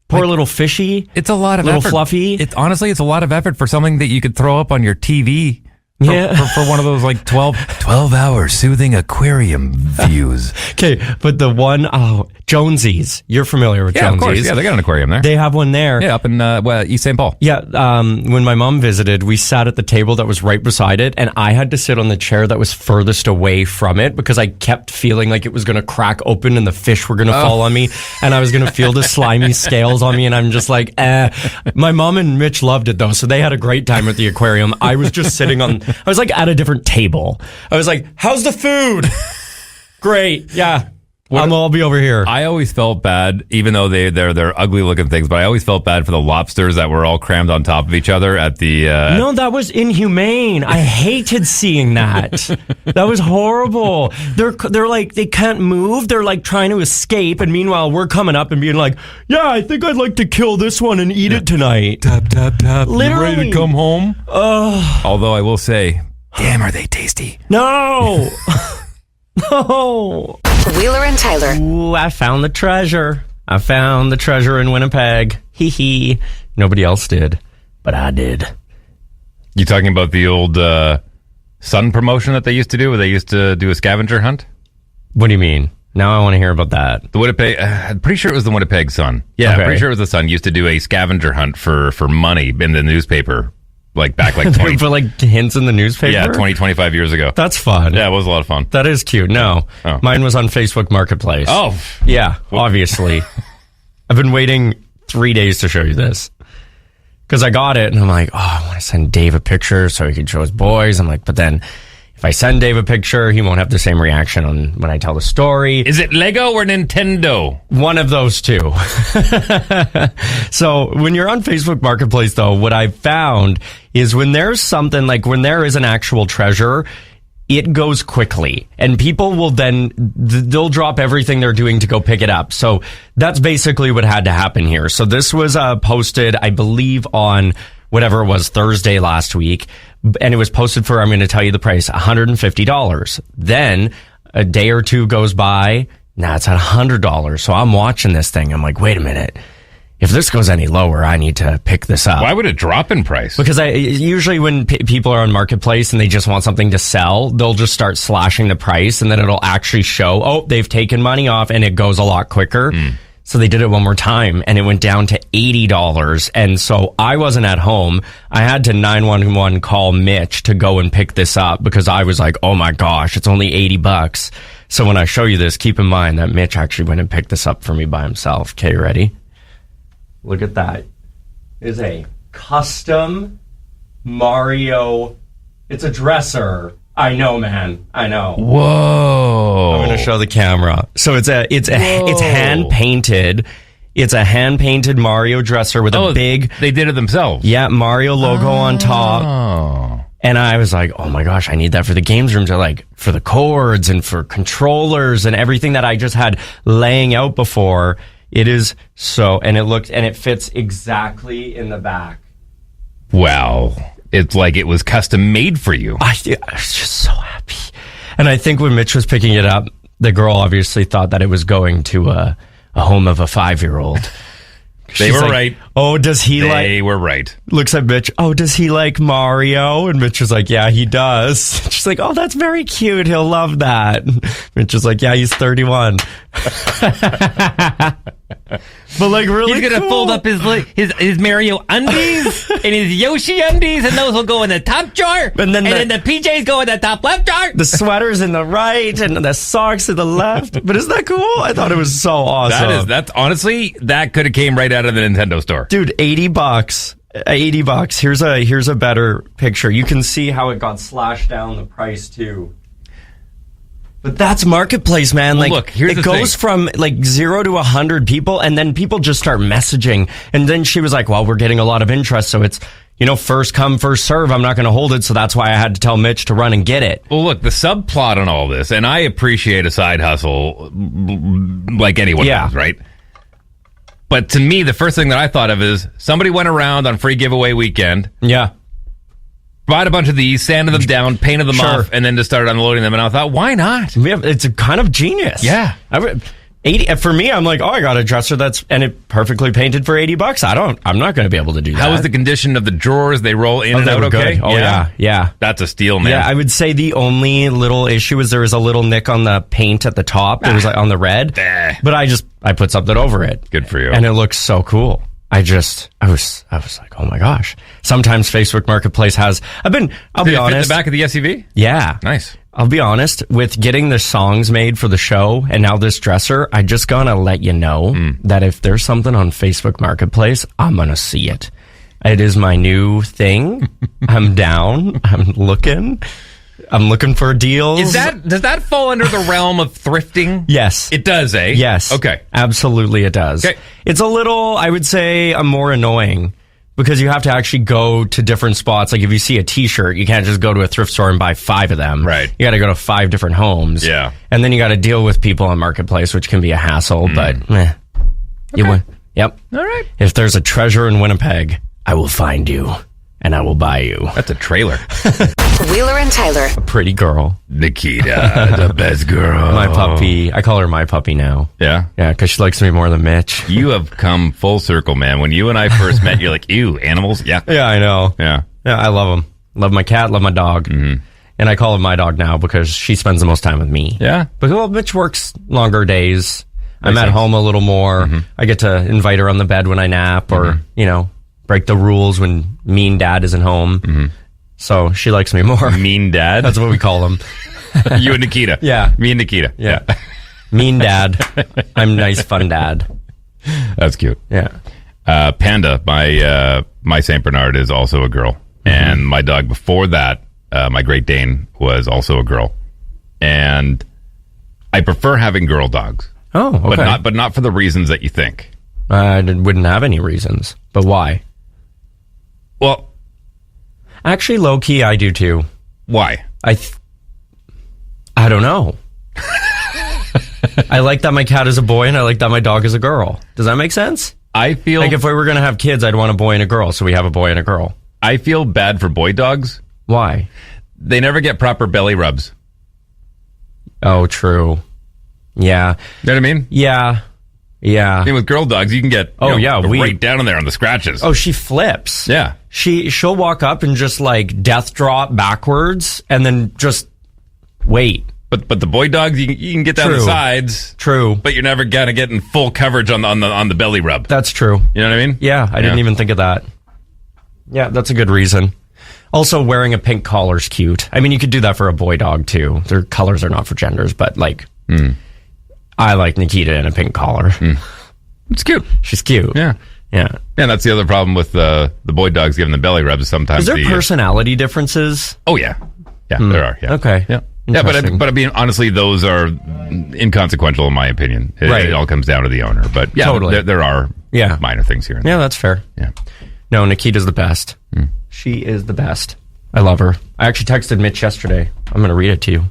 Speaker 3: Poor little fishy.
Speaker 2: It's a lot of
Speaker 3: little
Speaker 2: effort.
Speaker 3: Fluffy.
Speaker 2: Honestly, it's a lot of effort for something that you could throw up on your TV For one of those like 12-hour soothing aquarium views.
Speaker 3: Okay, but the one, Jonesy's. You're familiar with Jonesy's.
Speaker 2: Of course. Yeah, they got an aquarium there.
Speaker 3: They have one there.
Speaker 2: Yeah, up in East St. Paul.
Speaker 3: Yeah, when my mom visited, we sat at the table that was right beside it, and I had to sit on the chair that was furthest away from it because I kept feeling like it was going to crack open and the fish were going to fall on me, and I was going to feel the slimy scales on me, and I'm just like, My mom and Mitch loved it, though, so they had a great time at the aquarium. I was just sitting I was like at a different table. I was like, how's the food? Great. Yeah. I'll be over here.
Speaker 2: I always felt bad, even though they're ugly looking things, but I always felt bad for the lobsters that were all crammed on top of each other at the...
Speaker 3: No, that was inhumane. I hated seeing that. That was horrible. They're like, they can't move. They're like trying to escape. And meanwhile, we're coming up and being like, yeah, I think I'd like to kill this one and eat it tonight.
Speaker 2: Tap, tap, tap.
Speaker 3: Literally.
Speaker 2: You ready to come home? Although I will say, damn, are they tasty.
Speaker 3: No. No.
Speaker 5: Wheeler and Tyler.
Speaker 3: Ooh, I found the treasure. I found the treasure in Winnipeg. Hee hee. Nobody else did, but I did.
Speaker 2: You talking about the old Sun promotion that they used to do, where they used to do a scavenger hunt?
Speaker 3: What do you mean? Now I want to hear about that.
Speaker 2: The Winnipeg, I'm pretty sure it was the Winnipeg Sun. Yeah,
Speaker 3: Okay.
Speaker 2: I'm pretty sure it was the Sun. Used to do a scavenger hunt for money in the newspaper. Like back like 20...
Speaker 3: Put like hints in the newspaper?
Speaker 2: Yeah, 25 years ago.
Speaker 3: That's fun.
Speaker 2: Yeah, it was a lot of fun.
Speaker 3: That is cute. No.
Speaker 2: Oh.
Speaker 3: Mine was on Facebook Marketplace.
Speaker 2: Oh.
Speaker 3: Yeah, obviously. I've been waiting 3 days to show you this. Because I got it, and I'm like, I want to send Dave a picture so he can show his boys. I'm like, but then if I send Dave a picture, he won't have the same reaction when I tell the story.
Speaker 2: Is it Lego or Nintendo?
Speaker 3: One of those two. So when you're on Facebook Marketplace, though, what I've found is when there's something like when there is an actual treasure, it goes quickly and people will then they'll drop everything they're doing to go pick it up. So that's basically what had to happen here. So this was posted, I believe, on whatever it was, Thursday last week. And it was posted for, I'm going to tell you the price, $150. Then a day or two goes by. Now it's at $100. So I'm watching this thing. I'm like, wait a minute. If this goes any lower, I need to pick this up.
Speaker 2: Why would it drop in price?
Speaker 3: Because usually when people are on Marketplace and they just want something to sell, they'll just start slashing the price and then it'll actually show, they've taken money off, and it goes a lot quicker. So they did it one more time and it went down to $80. And so I wasn't at home. I had to 911 call Mitch to go and pick this up because I was like, oh my gosh, it's only $80. So when I show you this, keep in mind that Mitch actually went and picked this up for me by himself. Okay, ready? Look at that. It is a custom Mario. It's a dresser. I know, man. I know.
Speaker 2: Whoa.
Speaker 3: I'm going to show the camera. So it's hand painted. It's a hand painted Mario dresser with a big.
Speaker 2: They did it themselves.
Speaker 3: Yeah, Mario logo on top. And I was like, oh my gosh, I need that for the games room, to like for the cords and for controllers and everything that I just had laying out before. It is so, and it fits exactly in the back.
Speaker 2: Wow. It's like it was custom made for you.
Speaker 3: I was just so happy. And I think when Mitch was picking it up, the girl obviously thought that it was going to a home of a 5-year-old.
Speaker 2: They were right.
Speaker 3: Oh, does he like...
Speaker 2: They were right.
Speaker 3: Looks at Mitch. Oh, does he like Mario? And Mitch was like, yeah, he does. She's like, oh, that's very cute. He'll love that. Mitch was like, yeah, he's 31. But like really
Speaker 2: he's gonna fold up his Mario undies and his Yoshi undies, and those will go in the top jar, and then the PJs go in the top left jar.
Speaker 3: The sweater's in the right and the socks in the left. But isn't that cool? I thought it was so awesome.
Speaker 2: That's honestly, that could have came right out of the Nintendo store.
Speaker 3: Dude, $80. $80. Here's a better picture. You can see how it got slashed down the price too. But that's Marketplace, man.
Speaker 2: Well,
Speaker 3: like,
Speaker 2: look, here's
Speaker 3: it goes from like 0 to 100 people, and then people just start messaging. And then she was like, well, we're getting a lot of interest, so it's, first come, first serve. I'm not going to hold it, so that's why I had to tell Mitch to run and get it.
Speaker 2: Well, look, the subplot on all this, and I appreciate a side hustle like anyone does, right? But to me, the first thing that I thought of is somebody went around on free giveaway weekend.
Speaker 3: Yeah.
Speaker 2: Bought a bunch of these, sanded them down, painted them off, and then just started unloading them. And I thought, why not?
Speaker 3: Yeah, it's a kind of genius.
Speaker 2: Yeah.
Speaker 3: $80 for me. I'm like, oh, I got a dresser and it perfectly painted for $80. I'm not going to be able to do that.
Speaker 2: How is the condition of the drawers? They roll in and
Speaker 3: they
Speaker 2: out
Speaker 3: were
Speaker 2: okay?
Speaker 3: good. Oh yeah.
Speaker 2: That's a steal, man.
Speaker 3: Yeah, I would say the only little issue is there was a little nick on the paint at the top. It was like on the red, but I put something over it.
Speaker 2: Good for you.
Speaker 3: And it looks so cool. I was like, oh my gosh. Sometimes Facebook Marketplace has. I'll be honest.
Speaker 2: Fit in the back of the SUV?
Speaker 3: Yeah.
Speaker 2: Nice.
Speaker 3: I'll be honest, with getting the songs made for the show and now this dresser, I just gonna let you know that if there's something on Facebook Marketplace, I'm gonna see it. It is my new thing. I'm down. I'm looking for deals.
Speaker 2: Does that fall under the realm of thrifting?
Speaker 3: Yes.
Speaker 2: It does, eh?
Speaker 3: Yes.
Speaker 2: Okay.
Speaker 3: Absolutely it does.
Speaker 2: Okay.
Speaker 3: It's a little, I would say, more annoying because you have to actually go to different spots. Like if you see a t-shirt, you can't just go to a thrift store and buy 5 of them.
Speaker 2: Right.
Speaker 3: You got to go to 5 different homes.
Speaker 2: Yeah.
Speaker 3: And then you got to deal with people on Marketplace, which can be a hassle, but Yep.
Speaker 2: All right.
Speaker 3: If there's a treasure in Winnipeg, I will find you and I will buy you.
Speaker 2: That's a trailer.
Speaker 5: Wheeler and Tyler.
Speaker 3: A pretty girl.
Speaker 2: Nikita, the best girl.
Speaker 3: My puppy. I call her my puppy now.
Speaker 2: Yeah?
Speaker 3: Yeah, because she likes me more than Mitch.
Speaker 2: You have come full circle, man. When you and I first met, you're like, ew, animals? Yeah.
Speaker 3: Yeah, I know.
Speaker 2: Yeah.
Speaker 3: Yeah, I love them. Love my cat, love my dog. Mm-hmm. And I call her my dog now because she spends the most time with me.
Speaker 2: Yeah.
Speaker 3: But Mitch works longer days. I'm at
Speaker 2: sense.
Speaker 3: home a little more. Mm-hmm. I get to invite her on the bed when I nap or, break the rules when mean dad isn't home. Mm-hmm. So she likes me more.
Speaker 2: Mean dad?
Speaker 3: That's what we call him.
Speaker 2: You and Nikita.
Speaker 3: Yeah.
Speaker 2: Me and Nikita.
Speaker 3: Yeah. Mean dad. I'm nice, fun dad.
Speaker 2: That's cute.
Speaker 3: Yeah.
Speaker 2: Panda, my St. Bernard is also a girl. Mm-hmm. And my dog before that, my Great Dane, was also a girl. And I prefer having girl dogs.
Speaker 3: Oh, okay.
Speaker 2: But not for the reasons that you think.
Speaker 3: I wouldn't have any reasons. But why?
Speaker 2: Well,
Speaker 3: actually, low key, I do too.
Speaker 2: Why?
Speaker 3: I don't know. I like that my cat is a boy and I like that my dog is a girl. Does that make sense?
Speaker 2: I feel
Speaker 3: like if we were going to have kids, I'd want a boy and a girl. So we have a boy and a girl.
Speaker 2: I feel bad for boy dogs.
Speaker 3: Why?
Speaker 2: They never get proper belly rubs.
Speaker 3: Oh, true. Yeah.
Speaker 2: You know what I mean?
Speaker 3: Yeah. Yeah.
Speaker 2: I mean, with girl dogs, you can get right down in there on the scratches.
Speaker 3: Oh, she flips.
Speaker 2: Yeah.
Speaker 3: She'll walk up and just like death drop backwards and then just wait.
Speaker 2: But the boy dogs, you can get down the sides.
Speaker 3: True.
Speaker 2: But you're never gonna get in full coverage on the belly rub.
Speaker 3: That's true.
Speaker 2: You know what I mean?
Speaker 3: Yeah, I didn't even think of that. Yeah, that's a good reason. Also, wearing a pink collar's cute. I mean, you could do that for a boy dog too. Their colors are not for genders, but like I like Nikita in a pink collar.
Speaker 2: It's cute.
Speaker 3: She's cute.
Speaker 2: Yeah.
Speaker 3: Yeah.
Speaker 2: And that's the other problem with the boy dogs giving the belly rubs. Sometimes
Speaker 3: is there personality differences?
Speaker 2: Oh yeah. Yeah, there are. Yeah.
Speaker 3: Okay.
Speaker 2: Yeah. Yeah, but I mean, honestly, those are inconsequential in my opinion. It all comes down to the owner. But yeah,
Speaker 3: totally.
Speaker 2: there are minor things here.
Speaker 3: Yeah, that's fair.
Speaker 2: Yeah.
Speaker 3: No, Nikita's the best. She is the best. I love her. I actually texted Mitch yesterday. I'm going to read it to you.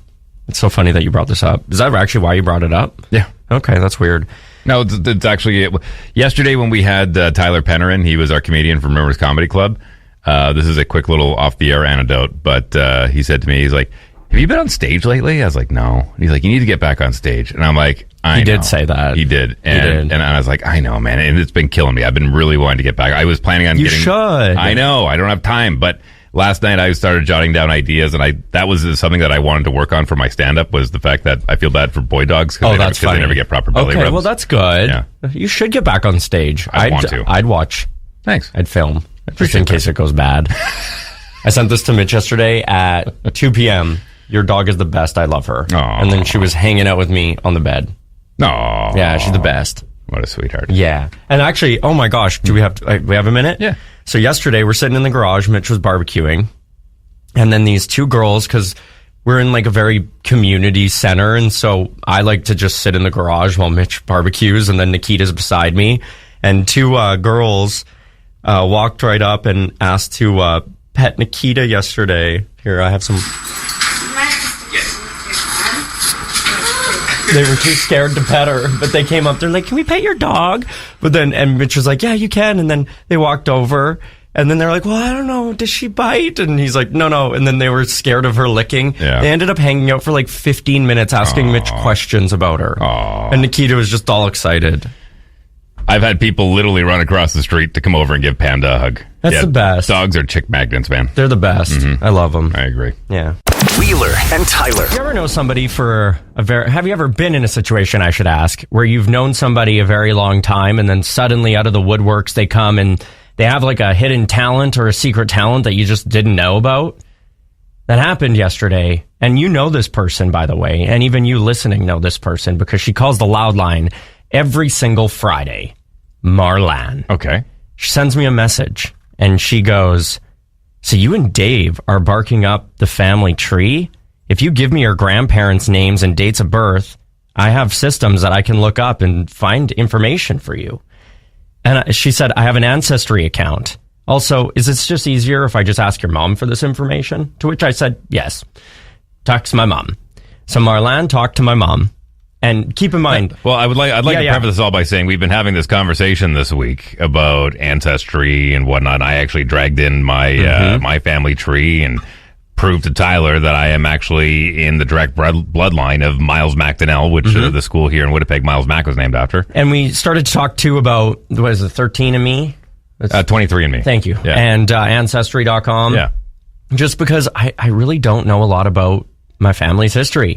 Speaker 3: It's so funny that you brought this up. Is that actually why you brought it up?
Speaker 2: Yeah.
Speaker 3: Okay, that's weird.
Speaker 2: No, it's actually yesterday when we had Tyler Pennerin. He was our comedian from Rivers Comedy Club. This is a quick little off the air anecdote, but he said to me, he's like, "Have you been on stage lately?" I was like, "No." And he's like, "You need to get back on stage." And I'm like,
Speaker 3: He did say that.
Speaker 2: He did. And I was like, I know, man. And it's been killing me. I've been really wanting to get back. I was planning on getting...
Speaker 3: You should.
Speaker 2: I know. I don't have time. But last night I started jotting down ideas, and that was something that I wanted to work on for my stand-up, was the fact that I feel bad for boy dogs because they never get proper belly rubs.
Speaker 3: Well, that's good.
Speaker 2: Yeah.
Speaker 3: You should get back on stage.
Speaker 2: I want to.
Speaker 3: I'd watch.
Speaker 2: Thanks.
Speaker 3: I'd film. Just in case it goes bad. I sent this to Mitch yesterday at 2 p.m. Your dog is the best. I love her.
Speaker 2: Aww.
Speaker 3: And then she was hanging out with me on the bed.
Speaker 2: No.
Speaker 3: Yeah, she's the best.
Speaker 2: What a sweetheart.
Speaker 3: Yeah. And actually, oh my gosh, do we have a minute?
Speaker 2: Yeah.
Speaker 3: So yesterday we're sitting in the garage, Mitch was barbecuing, and then these two girls, because we're in like a very community center, and so I like to just sit in the garage while Mitch barbecues, and then Nikita's beside me, and two girls walked right up and asked to pet Nikita yesterday. Here, I have some... They were too scared to pet her, but they came up. They're like, "Can we pet your dog?" But then, and Mitch was like, "Yeah, you can." And then they walked over, And then they're like, well, I don't know, does she bite? And he's like, no. And then they were scared of her licking.
Speaker 2: Yeah.
Speaker 3: They ended up hanging out for like 15 minutes asking Mitch questions about her. And Nikita was just all excited.
Speaker 2: I've had people literally run across the street to come over and give Panda a hug.
Speaker 3: That's the best.
Speaker 2: Dogs are chick magnets, man.
Speaker 3: They're the best. I love them.
Speaker 2: I agree.
Speaker 3: Yeah.
Speaker 4: Wheeler and Tyler.
Speaker 3: You ever know somebody have you ever been in a situation, I should ask, where you've known somebody a very long time and then suddenly out of the woodworks they come and they have like a hidden talent or a secret talent that you just didn't know about? That happened yesterday. And you know this person, by the way, and even you listening know this person because she calls the loud line every single Friday. Marlan.
Speaker 2: Okay.
Speaker 3: She sends me a message and she goes, so you and Dave are barking up the family tree? If you give me your grandparents' names and dates of birth, I have systems that I can look up and find information for you. And she said, I have an Ancestry account. Also, is it just easier if I just ask your mom for this information? To which I said, yes. Text my mom. So Marlan talked to my mom. And keep in mind...
Speaker 2: Well, I'd like to preface this all by saying we've been having this conversation this week about ancestry and whatnot. I actually dragged in my my family tree and proved to Tyler that I am actually in the direct bloodline of Miles MacDonnell, which the school here in Winnipeg, Miles Mac was named after.
Speaker 3: And we started to talk, too, about, what is it, 13andMe?
Speaker 2: 23andMe.
Speaker 3: Thank you.
Speaker 2: Yeah.
Speaker 3: And Ancestry.com.
Speaker 2: Yeah.
Speaker 3: Just because I really don't know a lot about my family's history.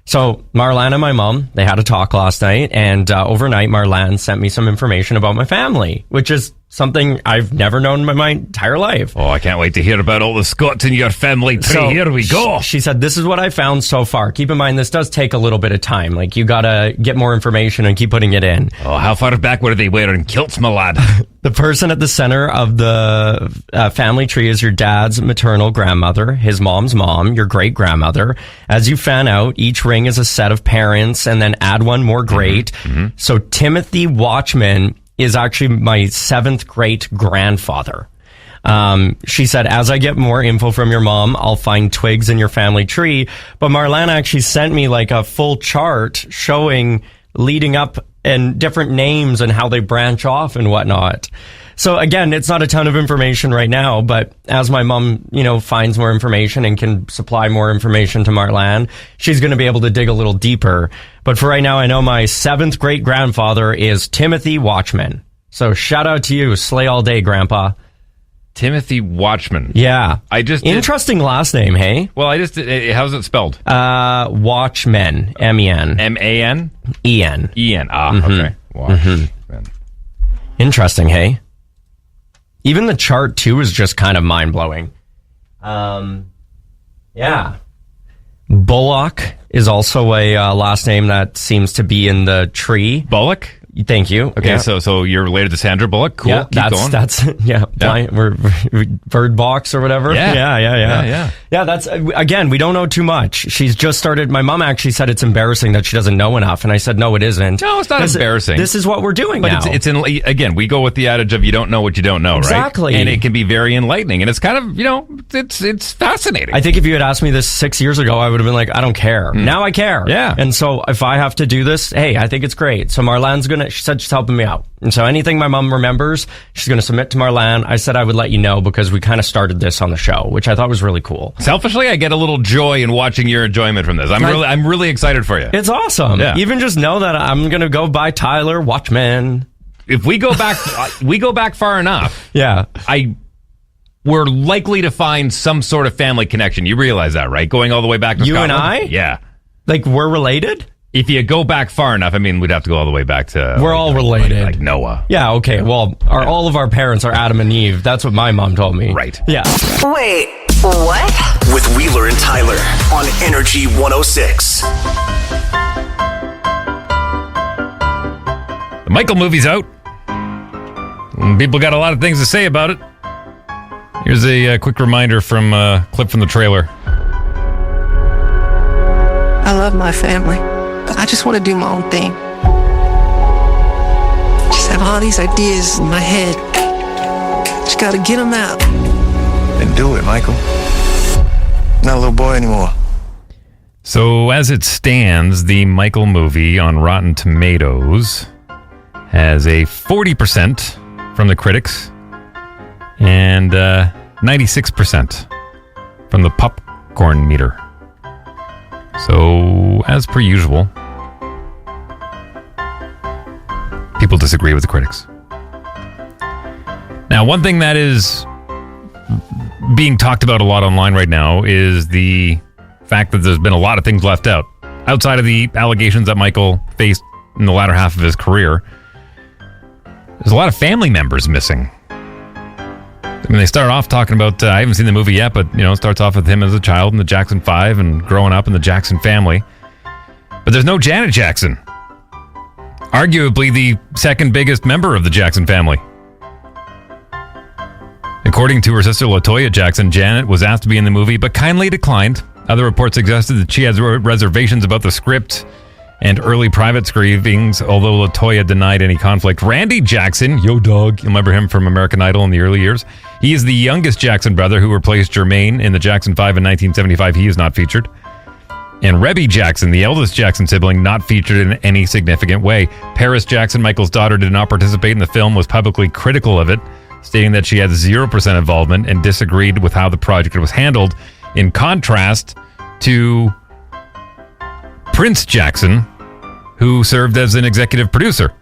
Speaker 3: So Marlan and my mom, they had a talk last night, and overnight Marlan sent me some information about my family, which is something I've never known in my entire life.
Speaker 2: Oh, I can't wait to hear about all the Scots in your family tree.
Speaker 3: So
Speaker 2: here we go.
Speaker 3: She said, this is what I found so far. Keep in mind, this does take a little bit of time. Like, you gotta get more information and keep putting it in.
Speaker 2: Oh, how far back were they wearing kilts, my lad?
Speaker 3: The person at the center of the family tree is your dad's maternal grandmother, his mom's mom, your great-grandmother. As you fan out, each ring is a set of parents, and then add one more great. So Timothy Watchman is actually my 7th great-grandfather. She said, as I get more info from your mom, I'll find twigs in your family tree. But Marlana actually sent me like a full chart showing leading up and different names and how they branch off and whatnot. So again, it's not a ton of information right now, but as my mom, finds more information and can supply more information to Marlan, she's going to be able to dig a little deeper. But for right now, I know my 7th great-grandfather is Timothy Watchman. So shout out to you. Slay all day, Grandpa.
Speaker 2: Timothy Watchman.
Speaker 3: Yeah.
Speaker 2: Interesting
Speaker 3: last name, hey?
Speaker 2: Well, how's it spelled?
Speaker 3: Watchman. M-E-N.
Speaker 2: M-A-N?
Speaker 3: E-N.
Speaker 2: E-N. Okay. Watchman.
Speaker 3: Interesting, hey? Even the chart, too, is just kind of mind-blowing. Yeah. Bullock is also a last name that seems to be in the tree.
Speaker 2: Bullock?
Speaker 3: Thank you.
Speaker 2: Okay,
Speaker 3: yeah.
Speaker 2: so you're related to Sandra Bullock? Cool.
Speaker 3: Yeah,
Speaker 2: Keep going.
Speaker 3: Bird Box or whatever.
Speaker 2: Yeah.
Speaker 3: Yeah, that's, again, we don't know too much. She's just started, my mom actually said it's embarrassing that she doesn't know enough, and I said, no, it isn't.
Speaker 2: No, it's not embarrassing.
Speaker 3: This is what we're doing now.
Speaker 2: But again, we go with the adage of you don't know what you don't know,
Speaker 3: exactly.
Speaker 2: Right? And it can be very enlightening, and it's kind of, it's fascinating.
Speaker 3: I think if you had asked me this 6 years ago, I would have been like, I don't care. Now I care.
Speaker 2: Yeah.
Speaker 3: And so if I have to do this, hey, I think it's great. So Marlan's she said she's helping me out. And so anything my mom remembers, she's going to submit to Marlan. I said I would let you know because we kind of started this on the show, which I thought was really cool.
Speaker 2: Selfishly, I get a little joy in watching your enjoyment from this. I'm really excited for you.
Speaker 3: It's awesome.
Speaker 2: Yeah.
Speaker 3: Even just know that I'm going to go by Tyler Watchman.
Speaker 2: If we go back, far enough.
Speaker 3: Yeah.
Speaker 2: We're likely to find some sort of family connection. You realize that, right? Going all the way back to Scotland.
Speaker 3: You and I?
Speaker 2: Yeah.
Speaker 3: Like, we're related?
Speaker 2: If you go back far enough, we'd have to go all the way back to...
Speaker 3: We're all related.
Speaker 2: Like Noah.
Speaker 3: Yeah, okay. Well, all of our parents are Adam and Eve. That's what my mom told me.
Speaker 2: Right.
Speaker 3: Yeah.
Speaker 5: Wait, what?
Speaker 4: With Wheeler and Tyler on Energy 106.
Speaker 2: The Michael movie's out. People got a lot of things to say about it. Here's a quick reminder from a clip from the trailer.
Speaker 16: I love my family. I just want to do my own thing. Just have all these ideas in my head. Just got to get them out.
Speaker 17: Then do it, Michael. Not a little boy anymore.
Speaker 2: So as it stands, the Michael movie on Rotten Tomatoes has a 40% from the critics And 96% from the popcorn meter. So, as per usual, people disagree with the critics. Now, one thing that is being talked about a lot online right now is the fact that there's been a lot of things left out. Outside of the allegations that Michael faced in the latter half of his career, there's a lot of family members missing. I mean, they start off talking about, I haven't seen the movie yet, but, it starts off with him as a child in the Jackson 5 and growing up in the Jackson family. But there's no Janet Jackson. Arguably the second biggest member of the Jackson family. According to her sister LaToya Jackson, Janet was asked to be in the movie, but kindly declined. Other reports suggested that she has reservations about the script and early private screenings, although LaToya denied any conflict. Randy Jackson, yo dog, you remember him from American Idol in the early years? He is the youngest Jackson brother who replaced Jermaine in the Jackson 5 in 1975. He is not featured. And Rebby Jackson, the eldest Jackson sibling, not featured in any significant way. Paris Jackson, Michael's daughter, did not participate in the film, was publicly critical of it, stating that she had 0% involvement and disagreed with how the project was handled, in contrast to Prince Jackson, who served as an executive producer.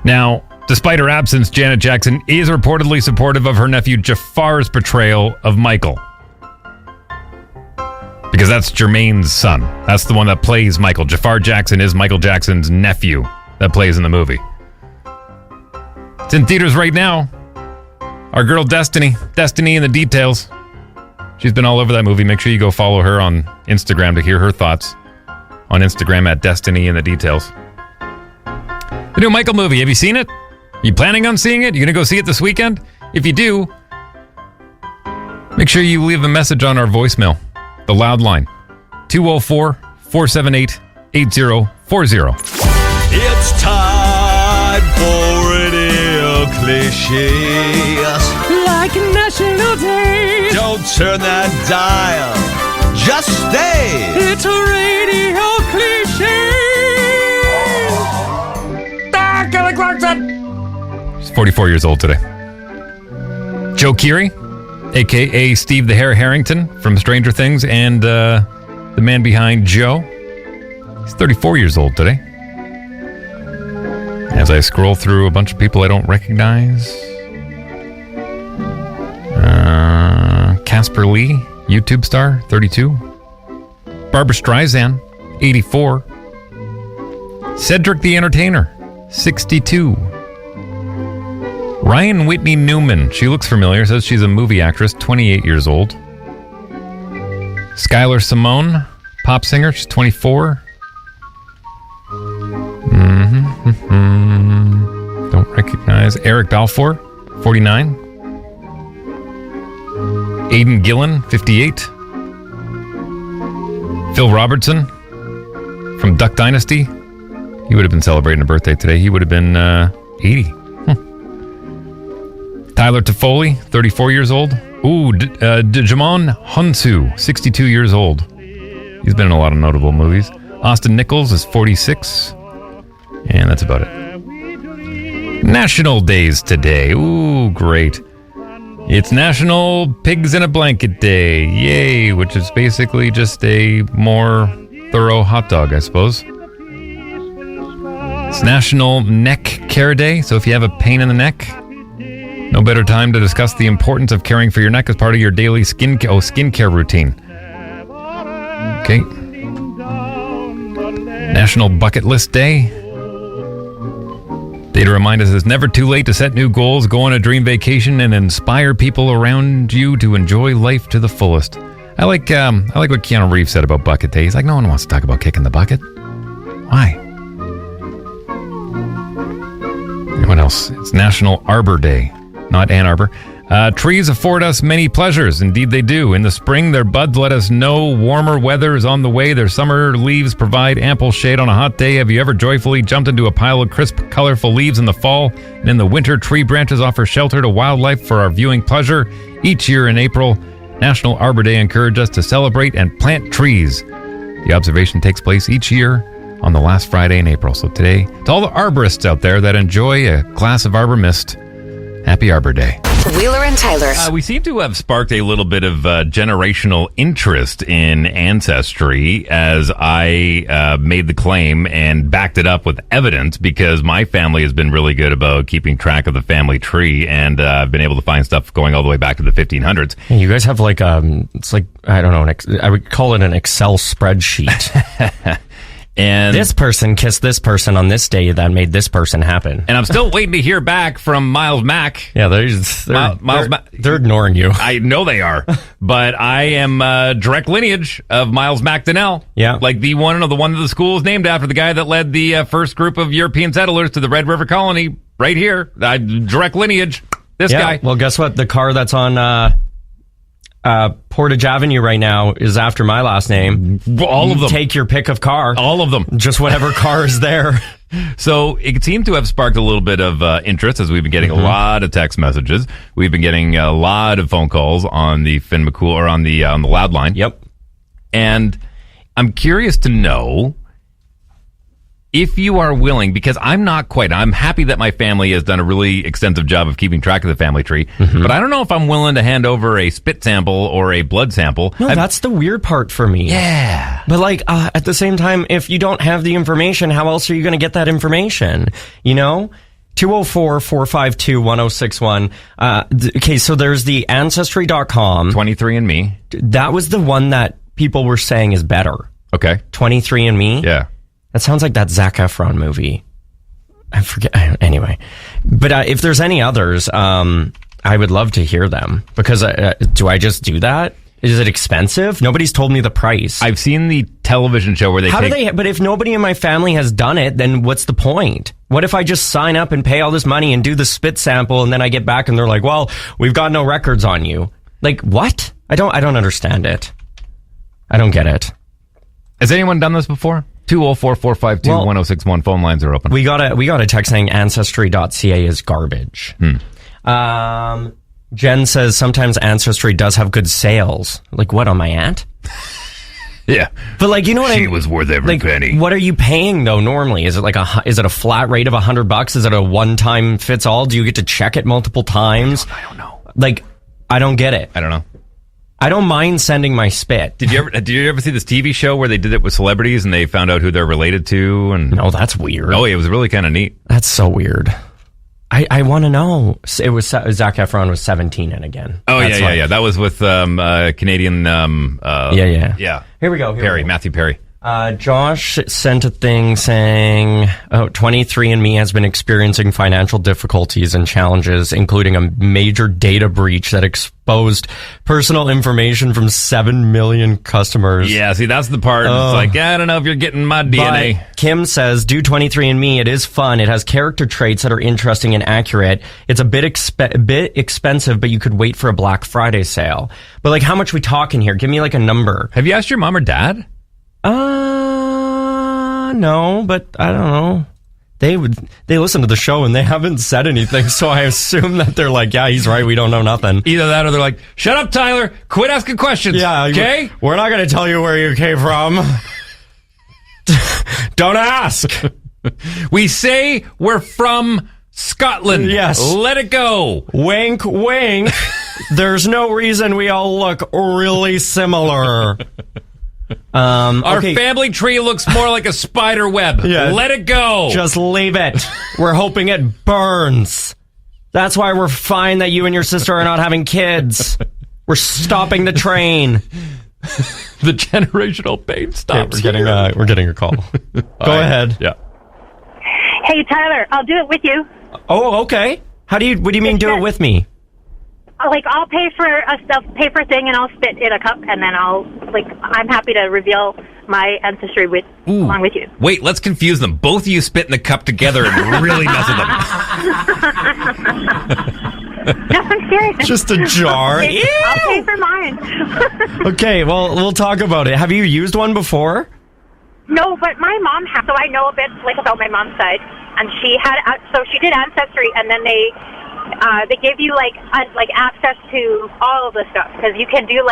Speaker 2: Now, despite her absence, Janet Jackson is reportedly supportive of her nephew Jafar's portrayal of Michael. Because that's Jermaine's son. That's the one that plays Michael. Jafar Jackson is Michael Jackson's nephew that plays in the movie. It's in theaters right now. Our girl Destiny in the details. She's been all over that movie. Make sure you go follow her on Instagram to hear her thoughts. On Instagram at Destiny in the details. The new Michael movie, have you seen it? Are you planning on seeing it? You going to go see it this weekend? If you do, make sure you leave a message on our voicemail. The loud line. 204-478-8040.
Speaker 6: It's time for radio cliches. Like a national day. Don't turn that dial. Just stay. It's a radio cliche. Kelly Clarkson.
Speaker 2: He's 44 years old today. Joe Keery, a.k.a. Steve the Hare Harrington from Stranger Things, and the man behind Joe. He's 34 years old today. As I scroll through a bunch of people I don't recognize. Casper Lee, YouTube star, 32. Barbara Streisand, 84. Cedric the Entertainer, 62. Ryan Whitney Newman, she looks familiar, says she's a movie actress, 28 years old. Skylar Simone, pop singer, she's 24. Don't recognize. Eric Balfour, 49. Aidan Gillen, 58. Phil Robertson from Duck Dynasty. He would have been celebrating a birthday today. He would have been 80. Tyler Toffoli, 34 years old. Ooh, Digimon Hunsu, 62 years old. He's been in a lot of notable movies. Austin Nichols is 46. And that's about it. National days today. Ooh, great. It's National Pigs in a Blanket Day. Yay, which is basically just a more thorough hot dog, I suppose. It's National Neck Care Day, so if you have a pain in the neck, no better time to discuss the importance of caring for your neck as part of your daily skincare routine. Okay. National Bucket List Day. Day to remind us it's never too late to set new goals, go on a dream vacation, and inspire people around you to enjoy life to the fullest. I like what Keanu Reeves said about Bucket Day. He's like, no one wants to talk about kicking the bucket. Why? And what else? It's National Arbor Day, not Ann Arbor. Trees afford us many pleasures. Indeed, they do. In the spring, their buds let us know warmer weather is on the way. Their summer leaves provide ample shade on a hot day. Have you ever joyfully jumped into a pile of crisp, colorful leaves in the fall? And in the winter, tree branches offer shelter to wildlife for our viewing pleasure. Each year in April, National Arbor Day encourages us to celebrate and plant trees. The observation takes place each year on the last Friday in April. So today, to all the arborists out there that enjoy a glass of Arbor Mist, Happy Arbor Day.
Speaker 5: Wheeler and Tyler.
Speaker 2: We seem to have sparked a little bit of generational interest in ancestry as I made the claim and backed it up with evidence because my family has been really good about keeping track of the family tree, and I've been able to find stuff going all the way back to the 1500s.
Speaker 3: Yeah, you guys have like, it's like, I don't know, I would call it an Excel spreadsheet.
Speaker 2: And
Speaker 3: this person kissed this person on this day that made this person happen.
Speaker 2: And I'm still waiting to hear back from Miles Mack.
Speaker 3: Yeah, they're ignoring you.
Speaker 2: I know they are. But I am direct lineage of Miles Mack-Donnell.
Speaker 3: Yeah.
Speaker 2: Like the one that the school is named after, the guy that led the first group of European settlers to the Red River Colony right here. Direct lineage. This guy.
Speaker 3: Well, guess what? The car that's on Portage Avenue right now is after my last name.
Speaker 2: All of them.
Speaker 3: Take your pick of car.
Speaker 2: All of them.
Speaker 3: Just whatever car is there.
Speaker 2: So it seemed to have sparked a little bit of interest as we've been getting a lot of text messages. We've been getting a lot of phone calls on the Finn McCool or on the loud line.
Speaker 3: Yep.
Speaker 2: And I'm curious to know if you are willing, because I'm happy that my family has done a really extensive job of keeping track of the family tree, but I don't know if I'm willing to hand over a spit sample or a blood sample.
Speaker 3: No, that's the weird part for me.
Speaker 2: Yeah.
Speaker 3: But like, at the same time, if you don't have the information, how else are you going to get that information? You know? 204-452-1061. Okay, so there's the Ancestry.com.
Speaker 2: 23andMe.
Speaker 3: That was the one that people were saying is better.
Speaker 2: Okay.
Speaker 3: 23andMe?
Speaker 2: Yeah.
Speaker 3: That sounds like that Zac Efron movie. I forget. Anyway. But if there's any others, I would love to hear them. Because do I just do that? Is it expensive? Nobody's told me the price.
Speaker 2: I've seen the television show where they
Speaker 3: but if nobody in my family has done it, then what's the point? What if I just sign up and pay all this money and do the spit sample and then I get back and they're like, well, we've got no records on you. Like, what? I don't understand it. I don't get it.
Speaker 2: Has anyone done this before? 204-452-1061. Phone lines are open.
Speaker 3: We got a text saying ancestry.ca is garbage. Jen says sometimes Ancestry does have good sales. Like what, on my aunt?
Speaker 2: Yeah.
Speaker 3: But like, you know what
Speaker 2: she was worth every penny.
Speaker 3: What are you paying though normally? Is it like is it a flat rate of $100? Is it a one-time fits all? Do you get to check it multiple times?
Speaker 2: I don't know.
Speaker 3: Like, I don't get it.
Speaker 2: I don't know.
Speaker 3: I don't mind sending my spit.
Speaker 2: Did you ever see this TV show where they did it with celebrities and they found out who they're related to? And
Speaker 3: no, that's weird.
Speaker 2: Oh, it was really kind of neat.
Speaker 3: That's so weird. I want to know. It was Zac Efron was 17 and again.
Speaker 2: Oh, yeah. That was with Canadian.
Speaker 3: Yeah. Here we go.
Speaker 2: Matthew Perry.
Speaker 3: Josh sent a thing saying, 23andMe has been experiencing financial difficulties and challenges, including a major data breach that exposed personal information from 7 million customers.
Speaker 2: Yeah, see, that's the part. It's like, I don't know if you're getting my DNA.
Speaker 3: But Kim says, do 23andMe. It is fun. It has character traits that are interesting and accurate. It's a bit expensive, but you could wait for a Black Friday sale. But like, how much we talking here? Give me like a number.
Speaker 2: Have you asked your mom or dad?
Speaker 3: No, but I don't know. They listen to the show and they haven't said anything, so I assume that they're like, yeah, he's right, we don't know nothing.
Speaker 2: Either that or they're like, shut up, Tyler, quit asking questions.
Speaker 3: Yeah,
Speaker 2: okay?
Speaker 3: We're not going to tell you where you came from. Don't ask.
Speaker 2: We say we're from Scotland.
Speaker 3: Yes.
Speaker 2: Let it go.
Speaker 3: Wink, wink. There's no reason we all look really similar.
Speaker 2: Our family tree looks more like a spider web.
Speaker 3: Yeah.
Speaker 2: Let it go.
Speaker 3: Just leave it. We're hoping it burns. That's why we're fine that you and your sister are not having kids. We're stopping the train.
Speaker 2: The generational pain stops.
Speaker 3: We're getting a call. Go ahead.
Speaker 2: Yeah.
Speaker 18: Hey Tyler, I'll do it with you.
Speaker 3: Oh, okay. What do you mean do it with me?
Speaker 18: Like, I'll pay for a paper thing and I'll spit in a cup and then I'm happy to reveal my ancestry along with you.
Speaker 2: Wait, let's confuse them. Both of you spit in the cup together and really mess with them.
Speaker 18: No, I'm serious.
Speaker 3: Just a jar.
Speaker 18: I'll pay for mine.
Speaker 3: Okay, well, we'll talk about it. Have you used one before?
Speaker 18: No, but my mom has, so I know a bit about my mom's side. And she did Ancestry, and then they gave you like access to all of the stuff, because you can do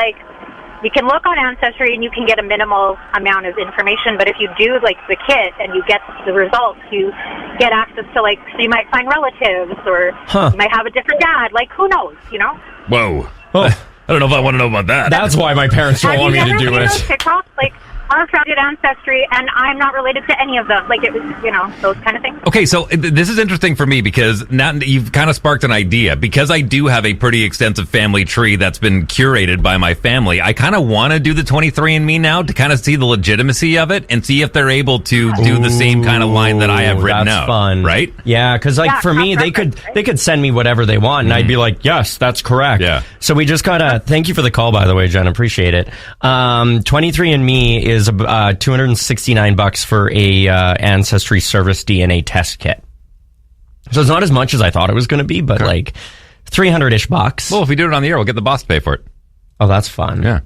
Speaker 18: you can look on Ancestry and you can get a minimal amount of information, but if you do like the kit and you get the results, you get access to like, so you might find relatives or you might have a different dad, like who knows, you know?
Speaker 2: Whoa. I don't know if I want to know about that.
Speaker 3: That's why my parents don't want me to do it.
Speaker 18: TikToks, like, our founded Ancestry, and I'm not related to any of them. Like, it was, you know, those kind of things.
Speaker 2: Okay, so this is interesting for me because now you've kind of sparked an idea. Because I do have a pretty extensive family tree that's been curated by my family, I kind of want to do the 23andMe now to kind of see the legitimacy of it and see if they're able to do the same kind of line that I have written
Speaker 3: that's
Speaker 2: out.
Speaker 3: Fun.
Speaker 2: Right?
Speaker 3: Yeah, because like for me, they could send me whatever they want, and I'd be like, yes, that's correct.
Speaker 2: Yeah.
Speaker 3: So we just gotta, thank you for the call, by the way, Jen, appreciate it. 23andMe is $269 for a Ancestry Service DNA test kit. So it's not as much as I thought it was going to be, but like $300-ish bucks.
Speaker 2: Well, if we do it on the air, we'll get the boss to pay for it.
Speaker 3: Oh, that's fun.
Speaker 2: Yeah.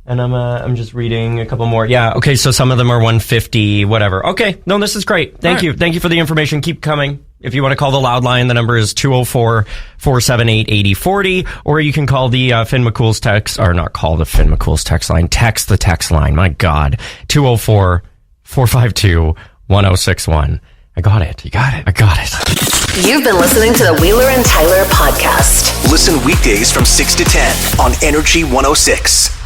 Speaker 3: And I'm just reading a couple more. Yeah. Okay. So some of them are $150, whatever. Okay. No, this is great. Thank you. Thank you for the information. Keep coming. If you want to call the loud line, the number is 204-478-8040, or you can call the Finn McCool's text, or not call the Finn McCool's text line, text the text line. My God. 204-452-1061. I got it.
Speaker 2: You got it.
Speaker 3: I got it.
Speaker 5: You've been listening to the Wheeler and Tyler podcast.
Speaker 4: Listen weekdays from 6 to 10 on Energy 106.